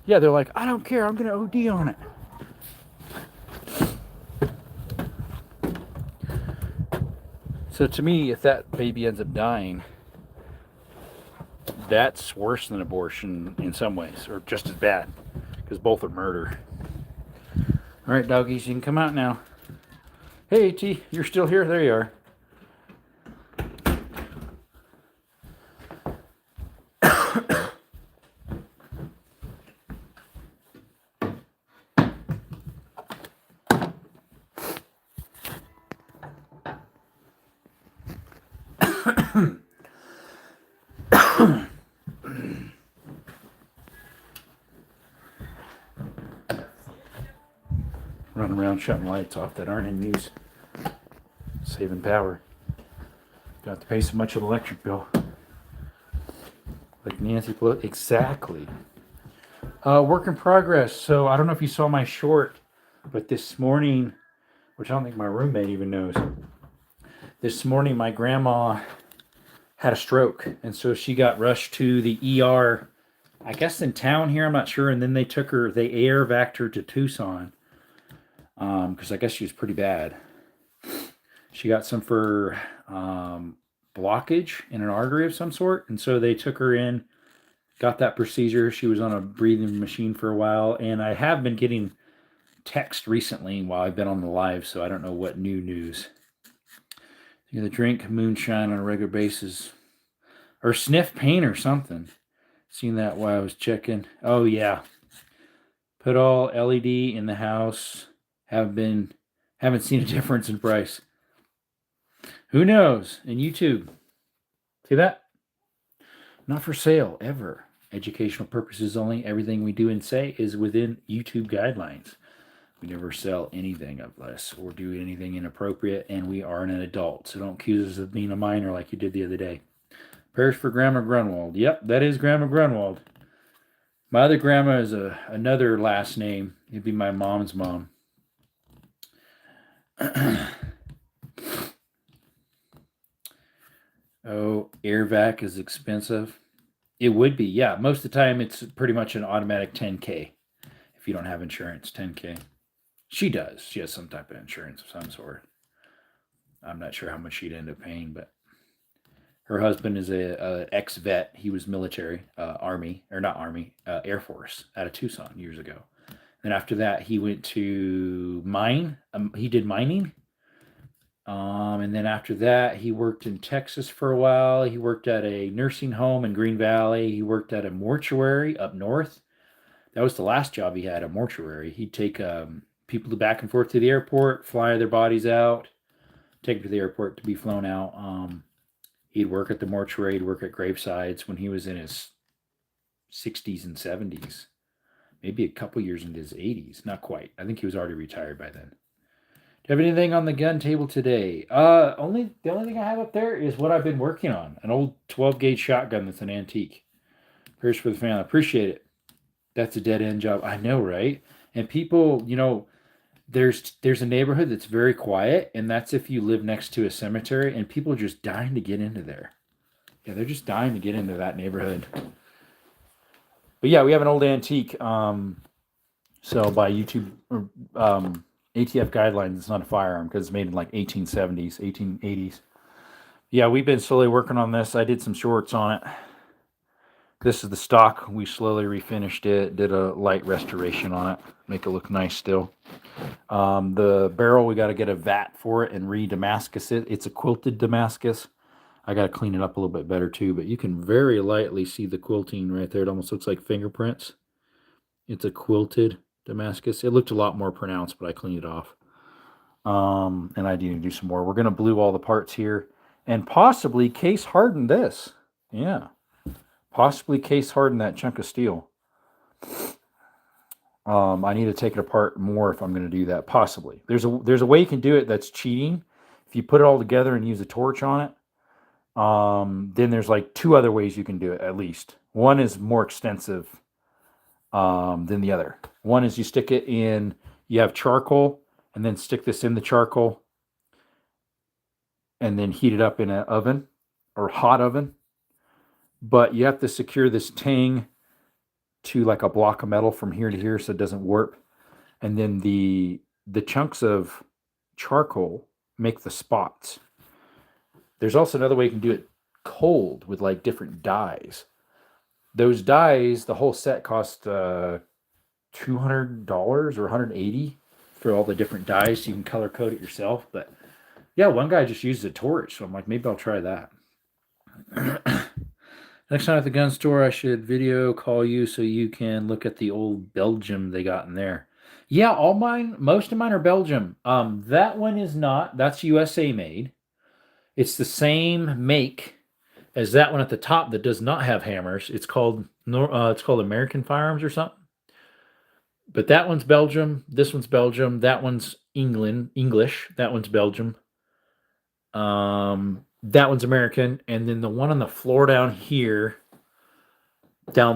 [SPEAKER 1] Yeah, they're like, I don't care. I'm going to OD on it. So to me, if that baby ends up dying, that's worse than abortion in some ways, or just as bad, because both are murder. All right, doggies, you can come out now. Hey, T, you're still here? There you are. Running around shutting lights off that aren't in use. Saving power. Don't have to pay so much of the electric bill. Like Nancy Pelosi. Exactly. Work in progress. So I don't know if you saw my short, but this morning, which I don't think my roommate even knows, this morning my grandma had a stroke. And so she got rushed to the ER, I guess in town here, I'm not sure. And then they air vac'd her to Tucson. Because I guess she was pretty bad. She got some for blockage in an artery of some sort. And so they took her in, got that procedure. She was on a breathing machine for a while. And I have been getting text recently while I've been on the live, so I don't know what new news. You know, drink moonshine on a regular basis. Or sniff paint or something. Seen that while I was checking. Oh, yeah. Put all LED in the house. Haven't seen a difference in price. Who knows? And YouTube. See that? Not for sale, ever. Educational purposes only. Everything we do and say is within YouTube guidelines. We never sell anything of this or do anything inappropriate, and we are an adult. So don't accuse us of being a minor like you did the other day. Prayers for Grandma Grunwald. Yep, that is Grandma Grunwald. My other grandma is another last name. It'd be my mom's mom. Oh, air vac is expensive. It would be, yeah. Most of the time, it's pretty much an automatic 10K if you don't have insurance. 10K. She does. She has some type of insurance of some sort. I'm not sure how much she'd end up paying, but her husband is a ex vet. He was military, Army or not Army, Air Force out of Tucson years ago. And after that, he went to mine. He did mining. And then after that, he worked in Texas for a while. He worked at a nursing home in Green Valley. He worked at a mortuary up north. That was the last job he had, a mortuary. He'd take people back and forth to the airport, fly their bodies out, take them to the airport to be flown out. He'd work at the mortuary, he'd work at gravesides when he was in his 60s and 70s. Maybe a couple years into his 80s. Not quite. I think he was already retired by then. Do you have anything on the gun table today? The only thing I have up there is what I've been working on. An old 12 gauge shotgun that's an antique. Prayers for the family. Appreciate it. That's a dead end job. I know, right? And people, there's a neighborhood that's very quiet, and that's if you live next to a cemetery, and people are just dying to get into there. Yeah, they're just dying to get into that neighborhood. But yeah, we have an old antique. So by YouTube ATF guidelines, it's not a firearm because it's made in like 1870s, 1880s. Yeah, we've been slowly working on this. I did some shorts on it. This is the stock. We slowly refinished it, did a light restoration on it, make it look nice still. The barrel, we got to get a vat for it and re-Damascus it. It's a quilted Damascus. I got to clean it up a little bit better too, but you can very lightly see the quilting right there. It almost looks like fingerprints. It's a quilted Damascus. It looked a lot more pronounced, but I cleaned it off. And I need to do some more. We're going to blue all the parts here and possibly case harden this. Yeah. Possibly case harden that chunk of steel. I need to take it apart more if I'm going to do that. Possibly. There's a way you can do it that's cheating. If you put it all together and use a torch on it, then there's like two other ways you can do it at least. One is more extensive than the other. One is you stick it in, you have charcoal, and then stick this in the charcoal, and then heat it up in an oven or hot oven. But you have to secure this tang to like a block of metal from here to here so it doesn't warp. And then the chunks of charcoal make the spots. There's also another way you can do it cold with like different dyes. Those dyes, the whole set cost $200 or $180 for all the different dyes. So you can color code it yourself. But yeah, one guy just used a torch. So I'm like, maybe I'll try that. Next time at the gun store, I should video call you so you can look at the old Belgium they got in there. Yeah, most of mine are Belgium. That one is not. That's USA made. It's the same make as that one at the top that does not have hammers. It's called American Firearms or something. But that one's Belgium. This one's Belgium. That one's English. That one's Belgium. That one's American. And then the one on the floor down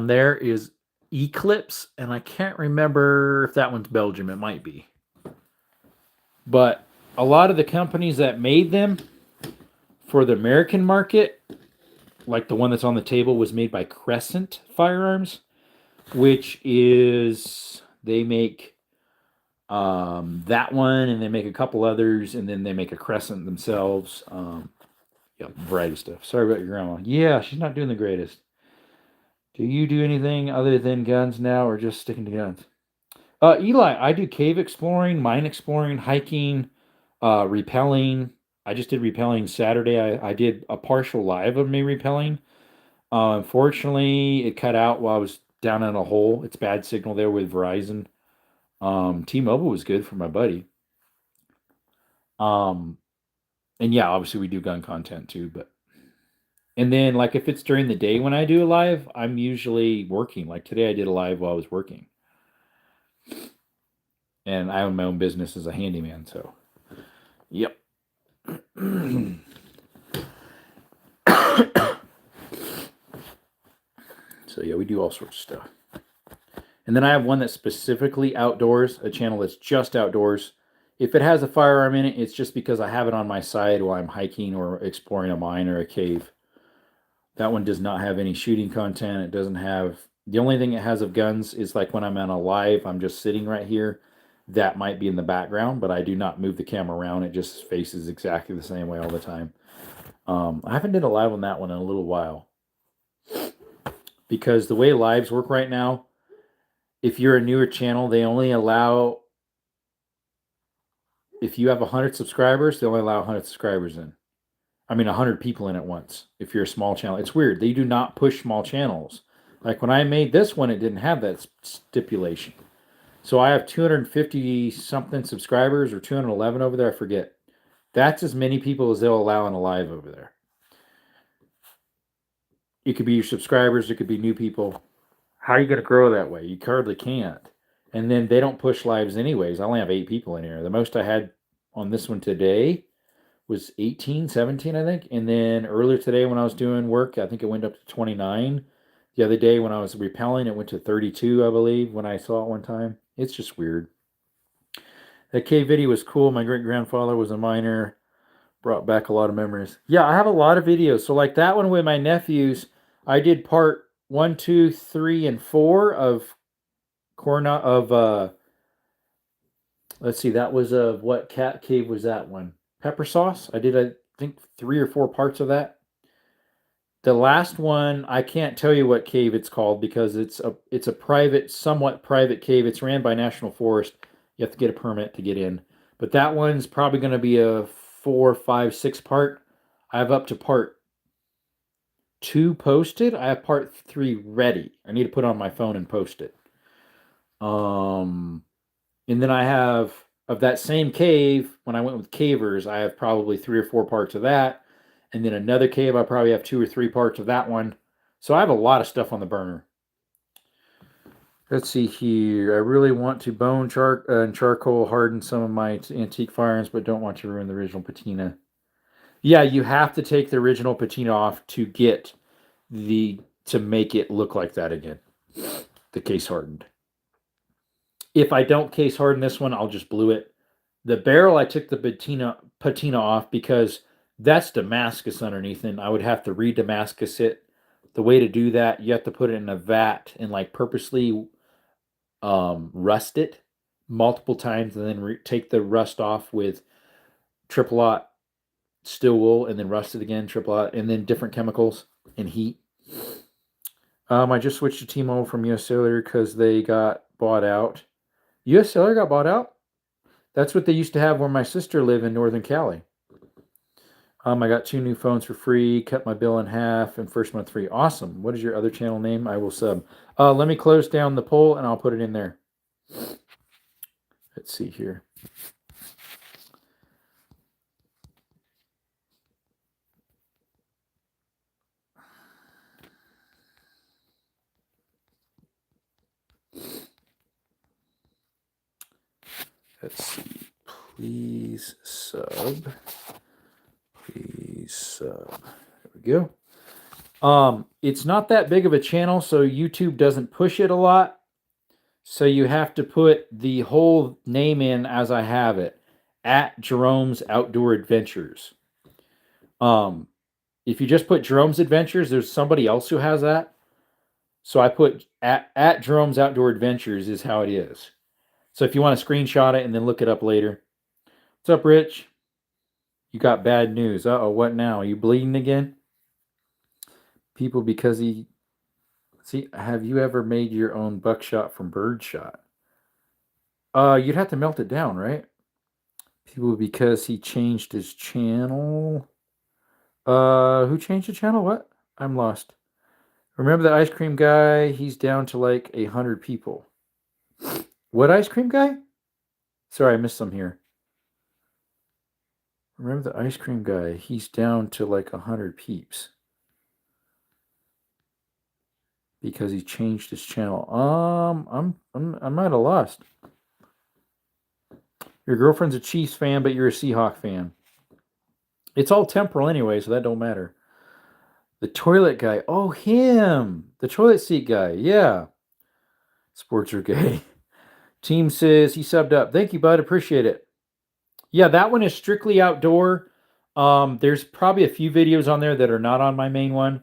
[SPEAKER 1] there is Eclipse. And I can't remember if that one's Belgium. It might be. But a lot of the companies that made them for the American market, like the one that's on the table, was made by Crescent Firearms, which is, they make that one, and they make a couple others, and then they make a Crescent themselves. Variety of stuff. Sorry about your grandma. Yeah, she's not doing the greatest. Do you do anything other than guns now, or just sticking to guns? Eli, I do cave exploring, mine exploring, hiking, rappelling. I just did rappelling Saturday. I did a partial live of me rappelling. Unfortunately, it cut out while I was down in a hole. It's bad signal there with Verizon. T-Mobile was good for my buddy. And yeah, obviously we do gun content too, and then like if it's during the day when I do a live, I'm usually working. Like today I did a live while I was working. And I own my own business as a handyman, so yep. So yeah, we do all sorts of stuff. And then I have one that's specifically outdoors, a channel that's just outdoors. If it has a firearm in it, it's just because I have it on my side while I'm hiking or exploring a mine or a cave. That one does not have any shooting content. It doesn't have, the only thing it has of guns is like when I'm on a live, I'm just sitting right here. That might be in the background, but I do not move the camera around. It just faces exactly the same way all the time. I haven't did a live on that one in a little while. Because the way lives work right now, if you're a newer channel, they only allow, if you have 100 subscribers, they only allow 100 subscribers in. I mean, 100 people in at once. If you're a small channel, it's weird. They do not push small channels. Like when I made this one, it didn't have that stipulation. So I have 250 something subscribers or 211 over there. I forget. That's as many people as they'll allow in a live over there. It could be your subscribers. It could be new people. How are you going to grow that way? You hardly can't. And then they don't push lives anyways. I only have 8 people in here. The most I had on this one today was 18, 17, I think. And then earlier today when I was doing work, I think it went up to 29. The other day when I was repelling, it went to 32, I believe, when I saw it one time. It's just weird. That cave video was cool. My great-grandfather was a miner. Brought back a lot of memories. Yeah, I have a lot of videos. So like that one with my nephews, I did part 1, 2, 3, and 4 of let's see, that was what cat cave was that one? Pepper sauce. I did, I think, 3 or 4 parts of that. The last one, I can't tell you what cave it's called because it's a private, somewhat private cave. It's ran by National Forest. You have to get a permit to get in. But that one's probably going to be a 4, 5, 6 part. I have up to part 2 posted. I have part 3 ready. I need to put it on my phone and post it. And then I have, of that same cave, when I went with Cavers, I have probably 3 or 4 parts of that. And then another cave, I probably have 2 or 3 parts of that one. So I have a lot of stuff on the burner. Let's see here. I really want to bone and charcoal harden some of my antique firearms, but don't want to ruin the original patina. Yeah, you have to take the original patina off to get to make it look like that again. The case hardened. If I don't case harden this one, I'll just blue it. The barrel, I took the patina off because that's Damascus underneath, and I would have to re-Damascus it. The way to do that, you have to put it in a vat and like purposely rust it multiple times, and then take the rust off with triple aught steel wool, and then rust it again, triple aught, and then different chemicals and heat. I just switched to T-Mobile from US Cellular because they got bought out. US Cellular got bought out? That's what they used to have where my sister lived in Northern Cali. I got 2 new phones for free, cut my bill in half, and first month free. Awesome. What is your other channel name? I will sub. Let me close down the poll, and I'll put it in there. Let's see here. Let's see. Please sub. Please sub. There we go. It's not that big of a channel, so YouTube doesn't push it a lot. So you have to put the whole name in as I have it. At Jerome's Outdoor Adventures. If you just put Jerome's Adventures, there's somebody else who has that. So I put at Jerome's Outdoor Adventures is how it is. So if you want to screenshot it and then look it up later. What's up, Rich? You got bad news. Uh-oh, what now? Are you bleeding again? People, because he... See, have you ever made your own buckshot from birdshot? You'd have to melt it down, right? People, because he changed his channel. Who changed the channel? What? I'm lost. Remember the ice cream guy? He's down to like 100 people. What ice cream guy? Sorry, I missed some here. Remember the ice cream guy? He's down to like 100 peeps. Because he changed his channel. I might have lost. Your girlfriend's a Chiefs fan, but you're a Seahawk fan. It's all temporal anyway, so that don't matter. The toilet guy. Oh, him. The toilet seat guy. Yeah. Sports are gay. Team says he subbed up. Thank you, bud. Appreciate it. Yeah, that one is strictly outdoor. There's probably a few videos on there that are not on my main one.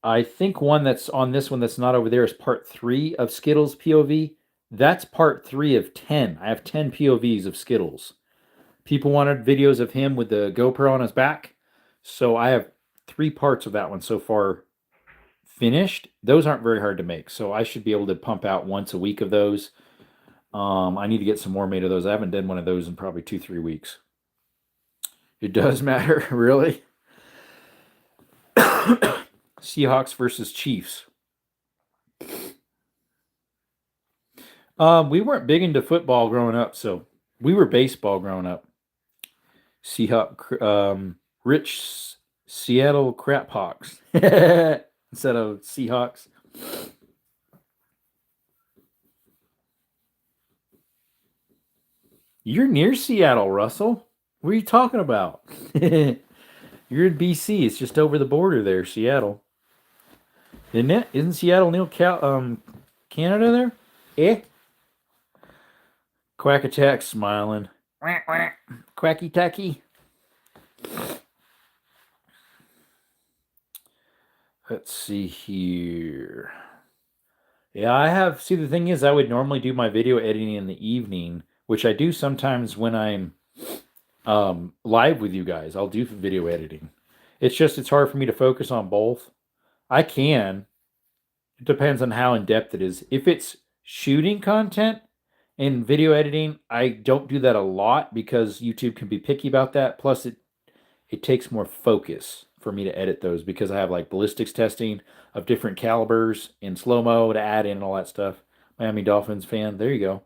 [SPEAKER 1] I think one that's on this one that's not over there is part 3 of Skittles POV. That's part 3 of 10. I have 10 POVs of Skittles. People wanted videos of him with the GoPro on his back. So I have 3 parts of that one so far finished. Those aren't very hard to make. So I should be able to pump out once a week of those. I need to get some more made of those. I haven't done one of those in probably 2-3 weeks. It does matter, really. Seahawks versus Chiefs. We weren't big into football growing up, so we were baseball growing up. Rich Seattle Craphawks instead of Seahawks. You're near Seattle, Russell. What are you talking about? You're in BC. It's just over the border there, Seattle. Isn't it? Isn't Seattle near Canada there? Eh? Quack Attack smiling. Quacky tacky. Let's see here. Yeah, I have. See, the thing is, I would normally do my video editing in the evening, which I do sometimes when I'm live with you guys. I'll do video editing. It's just it's hard for me to focus on both. I can. It depends on how in depth it is. If it's shooting content and video editing, I don't do that a lot because YouTube can be picky about that. Plus, it takes more focus for me to edit those because I have like ballistics testing of different calibers in slow-mo to add in and all that stuff. Miami Dolphins fan. There you go.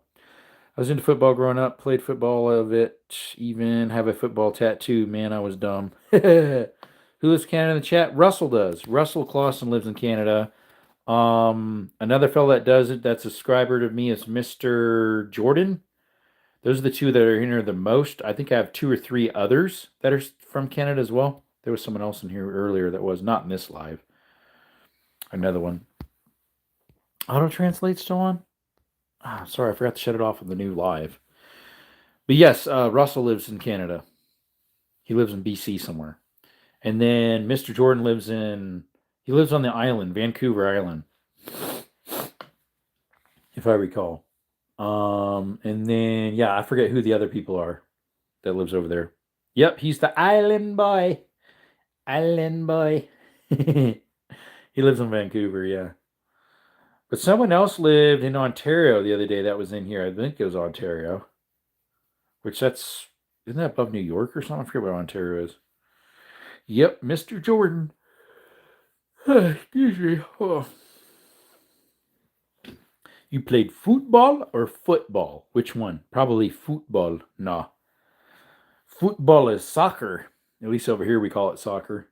[SPEAKER 1] I was into football growing up, played football of it, even have a football tattoo. Man, I was dumb. Who lives in Canada in the chat? Russell does. Russell Clausen lives in Canada. Another fellow that does it, that's a subscriber to me, is Mr. Jordan. Those are the two that are in here the most. I think I have 2 or 3 others that are from Canada as well. There was someone else in here earlier that was not in this live. Another one. Auto translate still on? Sorry, I forgot to shut it off on the new live. But yes, Russell lives in Canada. He lives in BC somewhere. And then Mr. Jordan lives on the island, Vancouver Island, if I recall. And then, yeah, I forget who the other people are that lives over there. Yep, he's the island boy. Island boy. He lives in Vancouver, yeah. But someone else lived in Ontario the other day that was in here. I think it was Ontario. Isn't that above New York or something? I forget what Ontario is. Yep, Mr. Jordan. Excuse me. Oh. You played football or football? Which one? Probably football. No. Football is soccer. At least over here we call it soccer.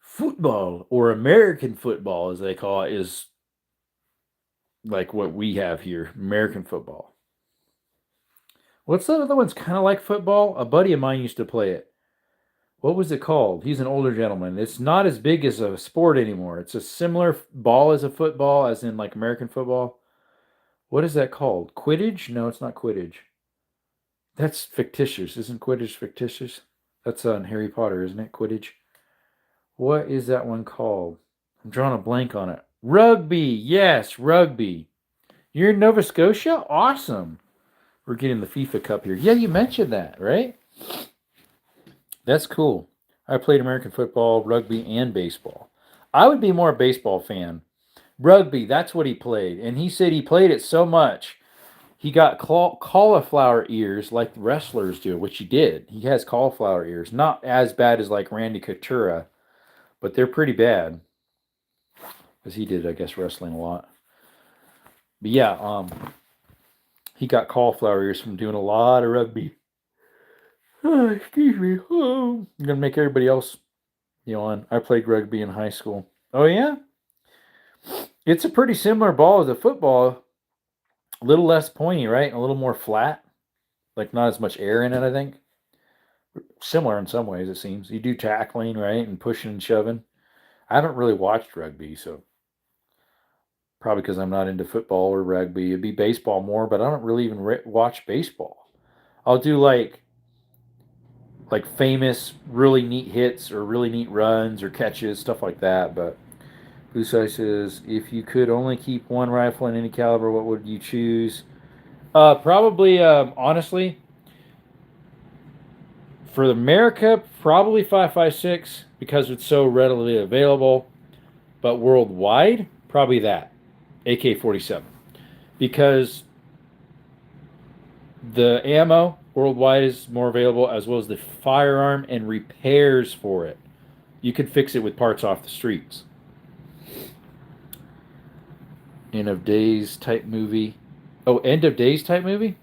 [SPEAKER 1] Football, or American football as they call it, is like what we have here. American football. What's that other one's kind of like football? A buddy of mine used to play it. What was it called? He's an older gentleman. It's not as big as a sport anymore. It's a similar ball as a football, as in like American football. What is that called? Quidditch? No, it's not Quidditch. That's fictitious. Isn't Quidditch fictitious? That's on Harry Potter, isn't it? Quidditch. What is that one called? I'm drawing a blank on it. Rugby. Yes, rugby. You're in Nova Scotia? Awesome. We're getting the FIFA Cup here. Yeah, you mentioned that, right? That's cool. I played American football, rugby, and baseball. I would be more a baseball fan. Rugby, that's what he played. And he said he played it so much, he got cauliflower ears like wrestlers do, which he did. He has cauliflower ears. Not as bad as like Randy Couture, but they're pretty bad. Because he did, I guess, wrestling a lot. But yeah, he got cauliflower ears from doing a lot of rugby. Oh, excuse me. Oh, I'm gonna make everybody else yawn. I played rugby in high school. Oh yeah, it's a pretty similar ball as a football. A little less pointy, right? A little more flat. Like not as much air in it, I think. Similar in some ways, it seems. You do tackling, right, and pushing and shoving. I haven't really watched rugby, so probably because I'm not into football or rugby. It'd be baseball more, but I don't really even watch baseball. I'll do like famous, really neat hits or really neat runs or catches, stuff like that. But Blue Sky says, if you could only keep one rifle in any caliber, what would you choose? Probably, honestly, for America, probably 5.56 because it's so readily available. But worldwide, probably that AK-47 because the ammo worldwide is more available as well as the firearm and repairs for it. You can fix it with parts off the streets. End of Days type movie. Oh, End of Days type movie?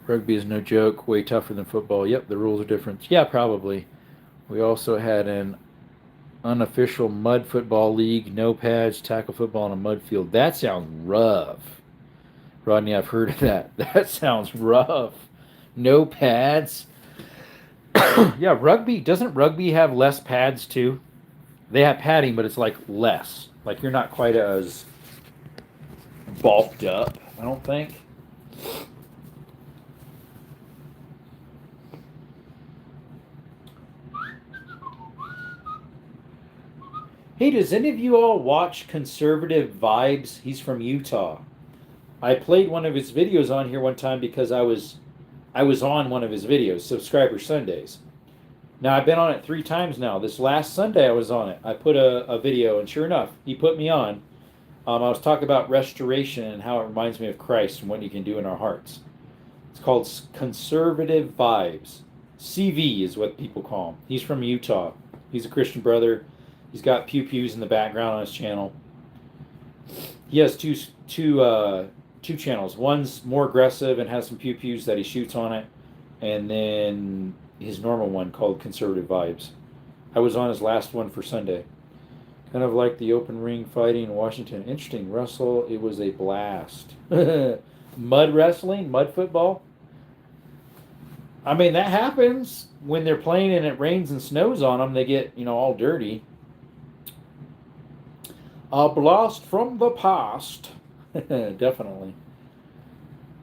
[SPEAKER 1] Rugby is no joke. Way tougher than football. Yep, the rules are different. Yeah, probably. We also had an unofficial mud football league. No pads, tackle football on a mud field. That sounds rough. Rodney, I've heard of that. That sounds rough. No pads. Yeah, rugby. Doesn't rugby have less pads too? They have padding, but it's like less. Like you're not quite as bulked up, I don't think. Hey, does any of you all watch Conservative Vibes? He's from Utah. I played one of his videos on here one time because I was on one of his videos, Subscriber Sundays. Now I've been on it 3 times now. This last Sunday I was on it. I put a video, and sure enough, he put me on. I was talking about restoration and how it reminds me of Christ and what he can do in our hearts. It's called Conservative Vibes. CV is what people call him. He's from Utah. He's a Christian brother. He's got pew-pews in the background on his channel. He has two channels. One's more aggressive and has some pew-pews that he shoots on it. And then his normal one called Conservative Vibes. I was on his last one for Sunday. Kind of like the open ring fighting in Washington. Interesting, Russell. It was a blast. Mud wrestling, mud football. I mean, that happens when they're playing and it rains and snows on them. They get, all dirty. A blast from the past. Definitely.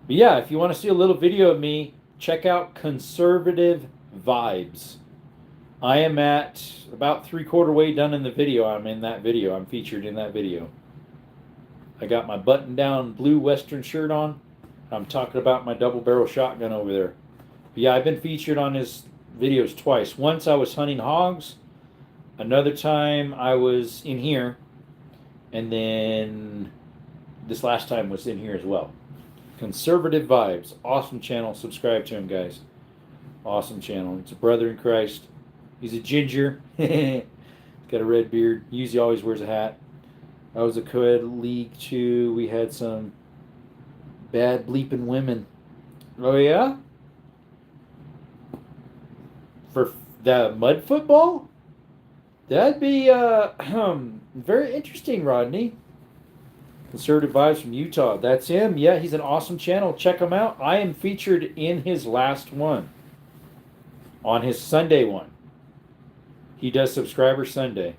[SPEAKER 1] But yeah, if you want to see a little video of me, check out Conservative Vibes. I am at about 3/4 way done in the video. I'm in that video. I'm featured in that video. I got my button-down blue Western shirt on. I'm talking about my double-barrel shotgun over there. But yeah, I've been featured on his videos twice. Once I was hunting hogs. Another time I was in here. And then this last time was in here as well. Conservative Vibes. Awesome channel. Subscribe to him, guys. Awesome channel. It's a brother in Christ. He's a ginger. He's got a red beard. Usually always wears a hat. I was a co-ed league too. We had some bad bleeping women. Oh yeah? For the mud football? That'd be very interesting, Rodney. Conservative Vibes from Utah. That's him. Yeah, he's an awesome channel. Check him out. I am featured in his last one. On his Sunday one. He does Subscriber Sunday.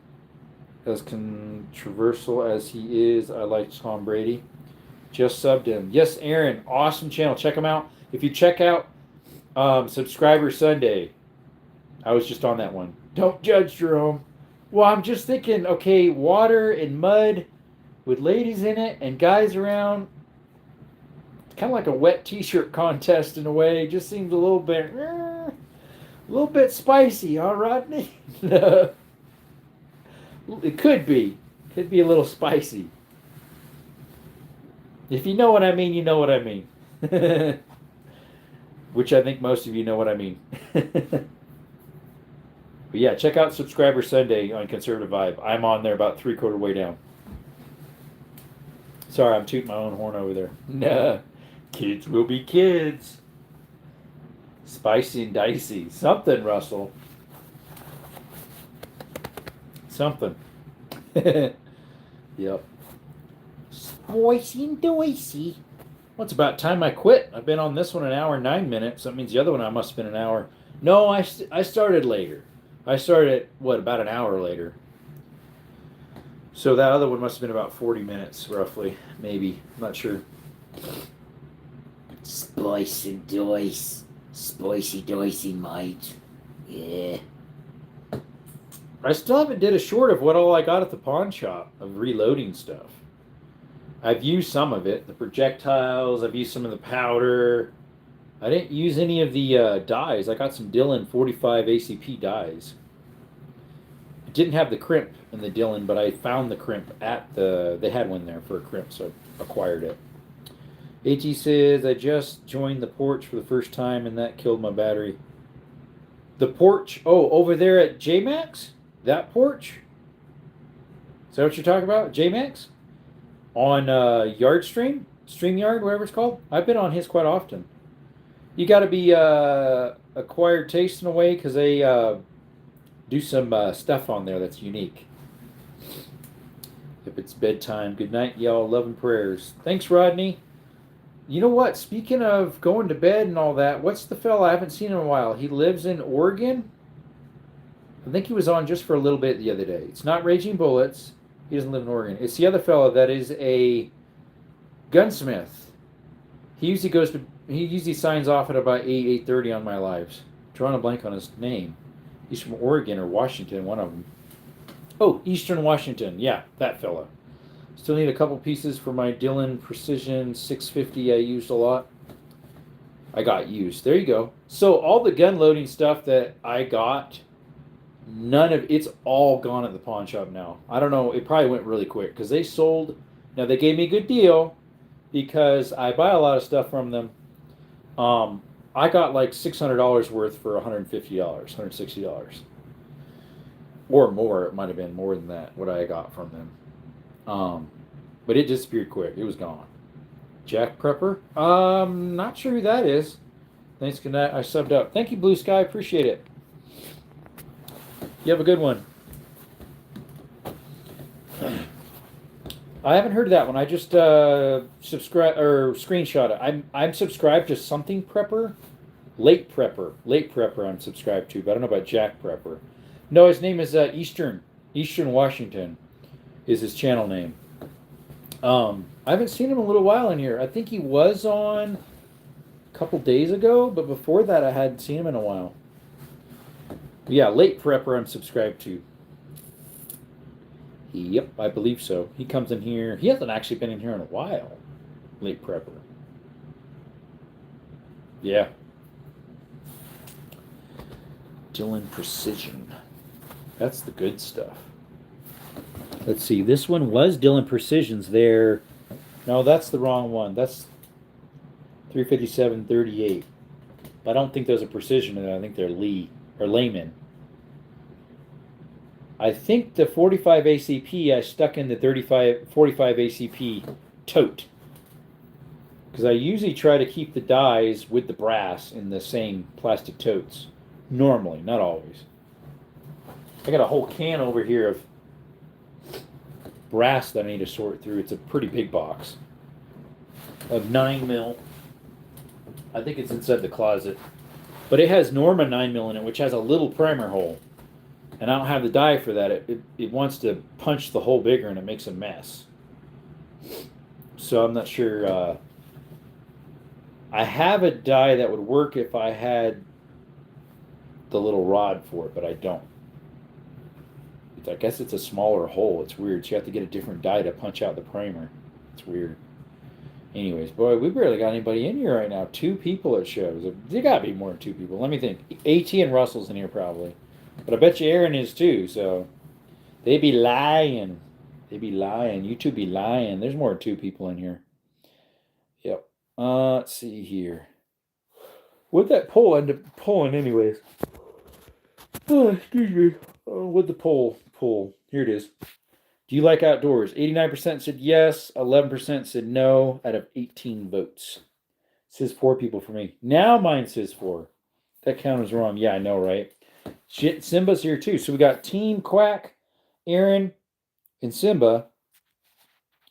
[SPEAKER 1] As controversial as he is, I like Tom Brady. Just subbed him. Yes, Aaron. Awesome channel. Check him out. If you check out Subscriber Sunday, I was just on that one. Don't judge, Jerome. Well, I'm just thinking, okay, water and mud with ladies in it and guys around. It's kind of like a wet t-shirt contest in a way. It just seems a little bit spicy, huh, Rodney? It could be. Could be a little spicy. If you know what I mean, you know what I mean. Which I think most of you know what I mean. But yeah, check out Subscriber Sunday on Conservative Vibe. I'm on there about 3/4 way down. Sorry, I'm tooting my own horn over there. Nah, kids will be kids. Spicy and dicey. Something, Russell. Something. Yep. Spicy and dicey. Well, it's about time I quit. I've been on this one 1 hour and 9 minutes. That means the other one I must have been an hour. No, I started later. I started, about an hour later. So that other one must have been about 40 minutes, roughly. Maybe. I'm not sure.
[SPEAKER 3] Spicy dice. Spicy dicey, mate. Yeah.
[SPEAKER 1] I still haven't did a short of what all I got at the pawn shop of reloading stuff. I've used some of it, the projectiles. I've used some of the powder. I didn't use any of the dyes. I got some Dylan 45 ACP dyes. It didn't have the crimp in the Dylan, but I found the crimp at the. They had one there for a crimp, so I acquired it. AT says, I just joined the porch for the first time and that killed my battery. The porch? Oh, over there at JMax? That porch? Is that what you're talking about? JMax? On Yardstream? StreamYard, whatever it's called? I've been on his quite often. You got to be acquired taste in a way because they do some stuff on there that's unique. If it's bedtime, good night, y'all. Love and prayers. Thanks, Rodney. You know what? Speaking of going to bed and all that, what's the fella I haven't seen in a while? He lives in Oregon. I think he was on just for a little bit the other day. It's not Raging Bullets. He doesn't live in Oregon. It's the other fella that is a gunsmith. He usually signs off at about 8:30 on my lives. Drawing a blank on his name. He's from Oregon or Washington, one of them. Oh, Eastern Washington. Yeah, that fella. Still need a couple pieces for my Dylan Precision 650 I used a lot. I got used. There you go. So all the gun loading stuff that I got, none of it's all gone at the pawn shop now. I don't know. It probably went really quick because they sold. Now they gave me a good deal because I buy a lot of stuff from them. I got like $600 worth for $150, $160. Or more. It might have been more than that, what I got from them. But it disappeared quick. It was gone. Jack Prepper? Not sure who that is. Thanks, good night. I subbed up. Thank you, Blue Sky. Appreciate it. You have a good one. I haven't heard of that one. I just subscribe or screenshot it. I'm subscribed to something Prepper, Late Prepper. I'm subscribed to, but I don't know about Jack Prepper. No, his name is Eastern Washington, is his channel name. I haven't seen him in a little while in here. I think he was on a couple days ago, but before that I hadn't seen him in a while. But yeah, Late Prepper I'm subscribed to. Yep, I believe so. He comes in here. He hasn't actually been in here in a while. Late Prepper. Yeah. Dylan Precision. That's the good stuff. Let's see. This one was Dylan Precision's there. No, that's the wrong one. That's 357.38. I don't think there's a Precision in it. I think they're Lee or Layman. I think the 45 ACP I stuck in the 45 ACP tote. Because I usually try to keep the dies with the brass in the same plastic totes. Normally, not always. I got a whole can over here of brass that I need to sort through. It's a pretty big box of 9 mil. I think it's inside the closet. But it has Norma 9 mil in it, which has a little primer hole. And I don't have the die for that. It wants to punch the hole bigger and it makes a mess. So I'm not sure. I have a die that would work if I had the little rod for it, but I don't. I guess it's a smaller hole. It's weird. So you have to get a different die to punch out the primer. It's weird. Anyways, boy, we barely got anybody in here right now. 2 people it shows. There got to be more than 2 people. Let me think. AT and Russell's in here probably. But I bet you Aaron is too, so they be lying. They be lying. You two be lying. There's more than 2 people in here. Yep. Let's see here. What'd that poll end up pulling anyways? Oh, excuse me. What'd the poll pull? Here it is. Do you like outdoors? 89% said yes. 11% said no out of 18 votes. It says 4 people for me. Now mine says 4. That count is wrong. Yeah, I know, right? Shit, Simba's here too. So we got Team Quack, Aaron, and Simba,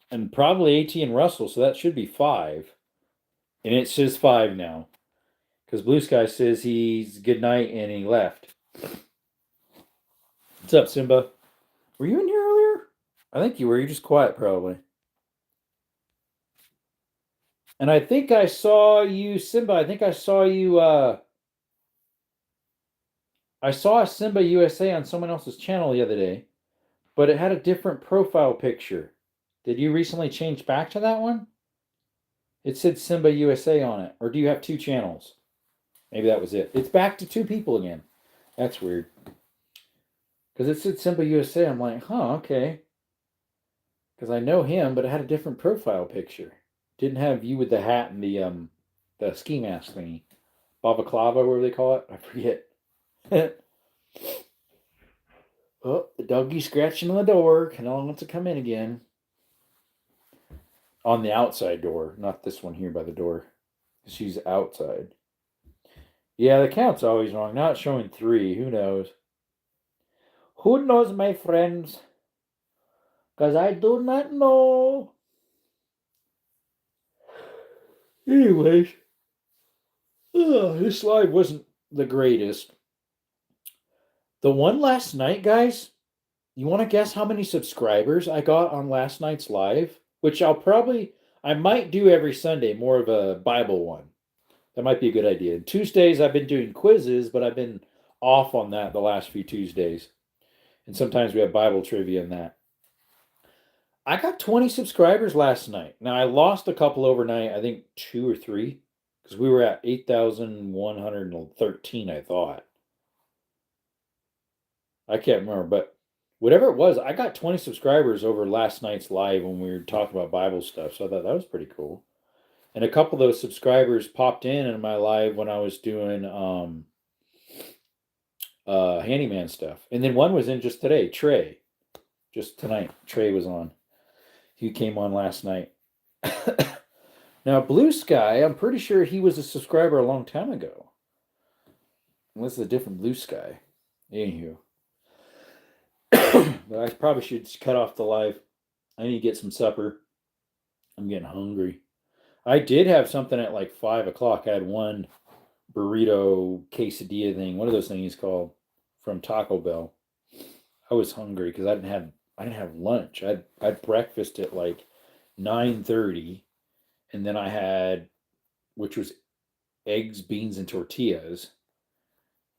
[SPEAKER 1] and probably AT and Russell. So that should be 5. And it says 5 now. Because Blue Sky says he's good night and he left. What's up, Simba? Were you in here earlier? I think you were. You're just quiet, probably. And I think I saw you, Simba. I think I saw you. I saw Simba USA on someone else's channel the other day, but it had a different profile picture. Did you recently change back to that one? It said Simba USA on it. Or do you have two channels? Maybe that was it. It's back to two people again. That's weird. Because it said Simba USA. I'm like, huh, okay. Because I know him, but it had a different profile picture. Didn't have you with the hat and the ski mask thingy. Balaclava, whatever they call it. I forget. Oh, the doggy scratching on the door. Canella wants to come in again. On the outside door, not this one here by the door. She's outside. Yeah, the count's always wrong. Not showing 3. Who knows? Who knows, my friends? Because I do not know. Anyways. This live wasn't the greatest. The one last night, guys, you want to guess how many subscribers I got on last night's live? Which I might do every Sunday, more of a Bible one. That might be a good idea. And Tuesdays, I've been doing quizzes, but I've been off on that the last few Tuesdays. And sometimes we have Bible trivia in that. I got 20 subscribers last night. Now, I lost a couple overnight, I think 2 or 3, because we were at 8,113, I thought. I can't remember, but whatever it was, I got 20 subscribers over last night's live when we were talking about Bible stuff. So I thought that was pretty cool. And a couple of those subscribers popped in my live when I was doing handyman stuff. And then one was in just today, Trey. Just tonight, Trey was on. He came on last night. Now, Blue Sky, I'm pretty sure he was a subscriber a long time ago. Unless it's a different Blue Sky. Anywho. But I probably should cut off the live. I need to get some supper. I'm getting hungry. I did have something at like 5 o'clock. I had one burrito quesadilla thing. What are those things called? From Taco Bell. I was hungry because I didn't have lunch. I had breakfast at like 9:30, and then I had, which was eggs, beans, and tortillas,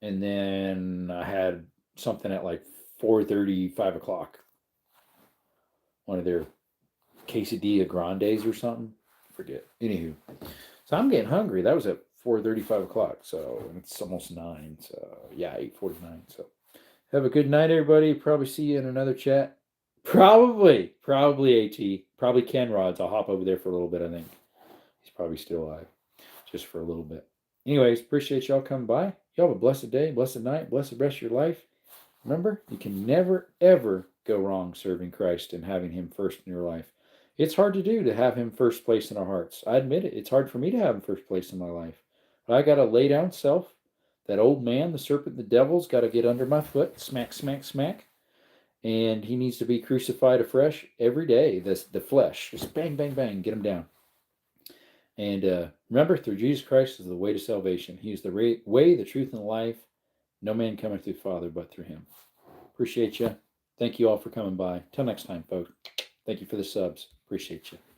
[SPEAKER 1] and then I had something at like 4:30, 5 o'clock. One of their quesadilla grandes or something. Forget. Anywho, so I'm getting hungry. That was at 4:30, 5 o'clock. So it's almost 9. So yeah, 8:49. So have a good night, everybody. Probably see you in another chat. Probably AT. Probably Ken Rods. I'll hop over there for a little bit, I think. He's probably still alive. Just for a little bit. Anyways, appreciate y'all coming by. Y'all have a blessed day, blessed night, blessed rest of your life. Remember, you can never, ever go wrong serving Christ and having him first in your life. It's hard to do to have him first place in our hearts. I admit it. It's hard for me to have him first place in my life. But I got to lay down self. That old man, the serpent, the devil's got to get under my foot. Smack, smack, smack. And he needs to be crucified afresh every day. The flesh. Just bang, bang, bang. Get him down. And remember, through Jesus Christ is the way to salvation. He is the way, the truth, and the life. No man cometh to the Father but through him. Appreciate you. Thank you all for coming by. Till next time, folks. Thank you for the subs. Appreciate you.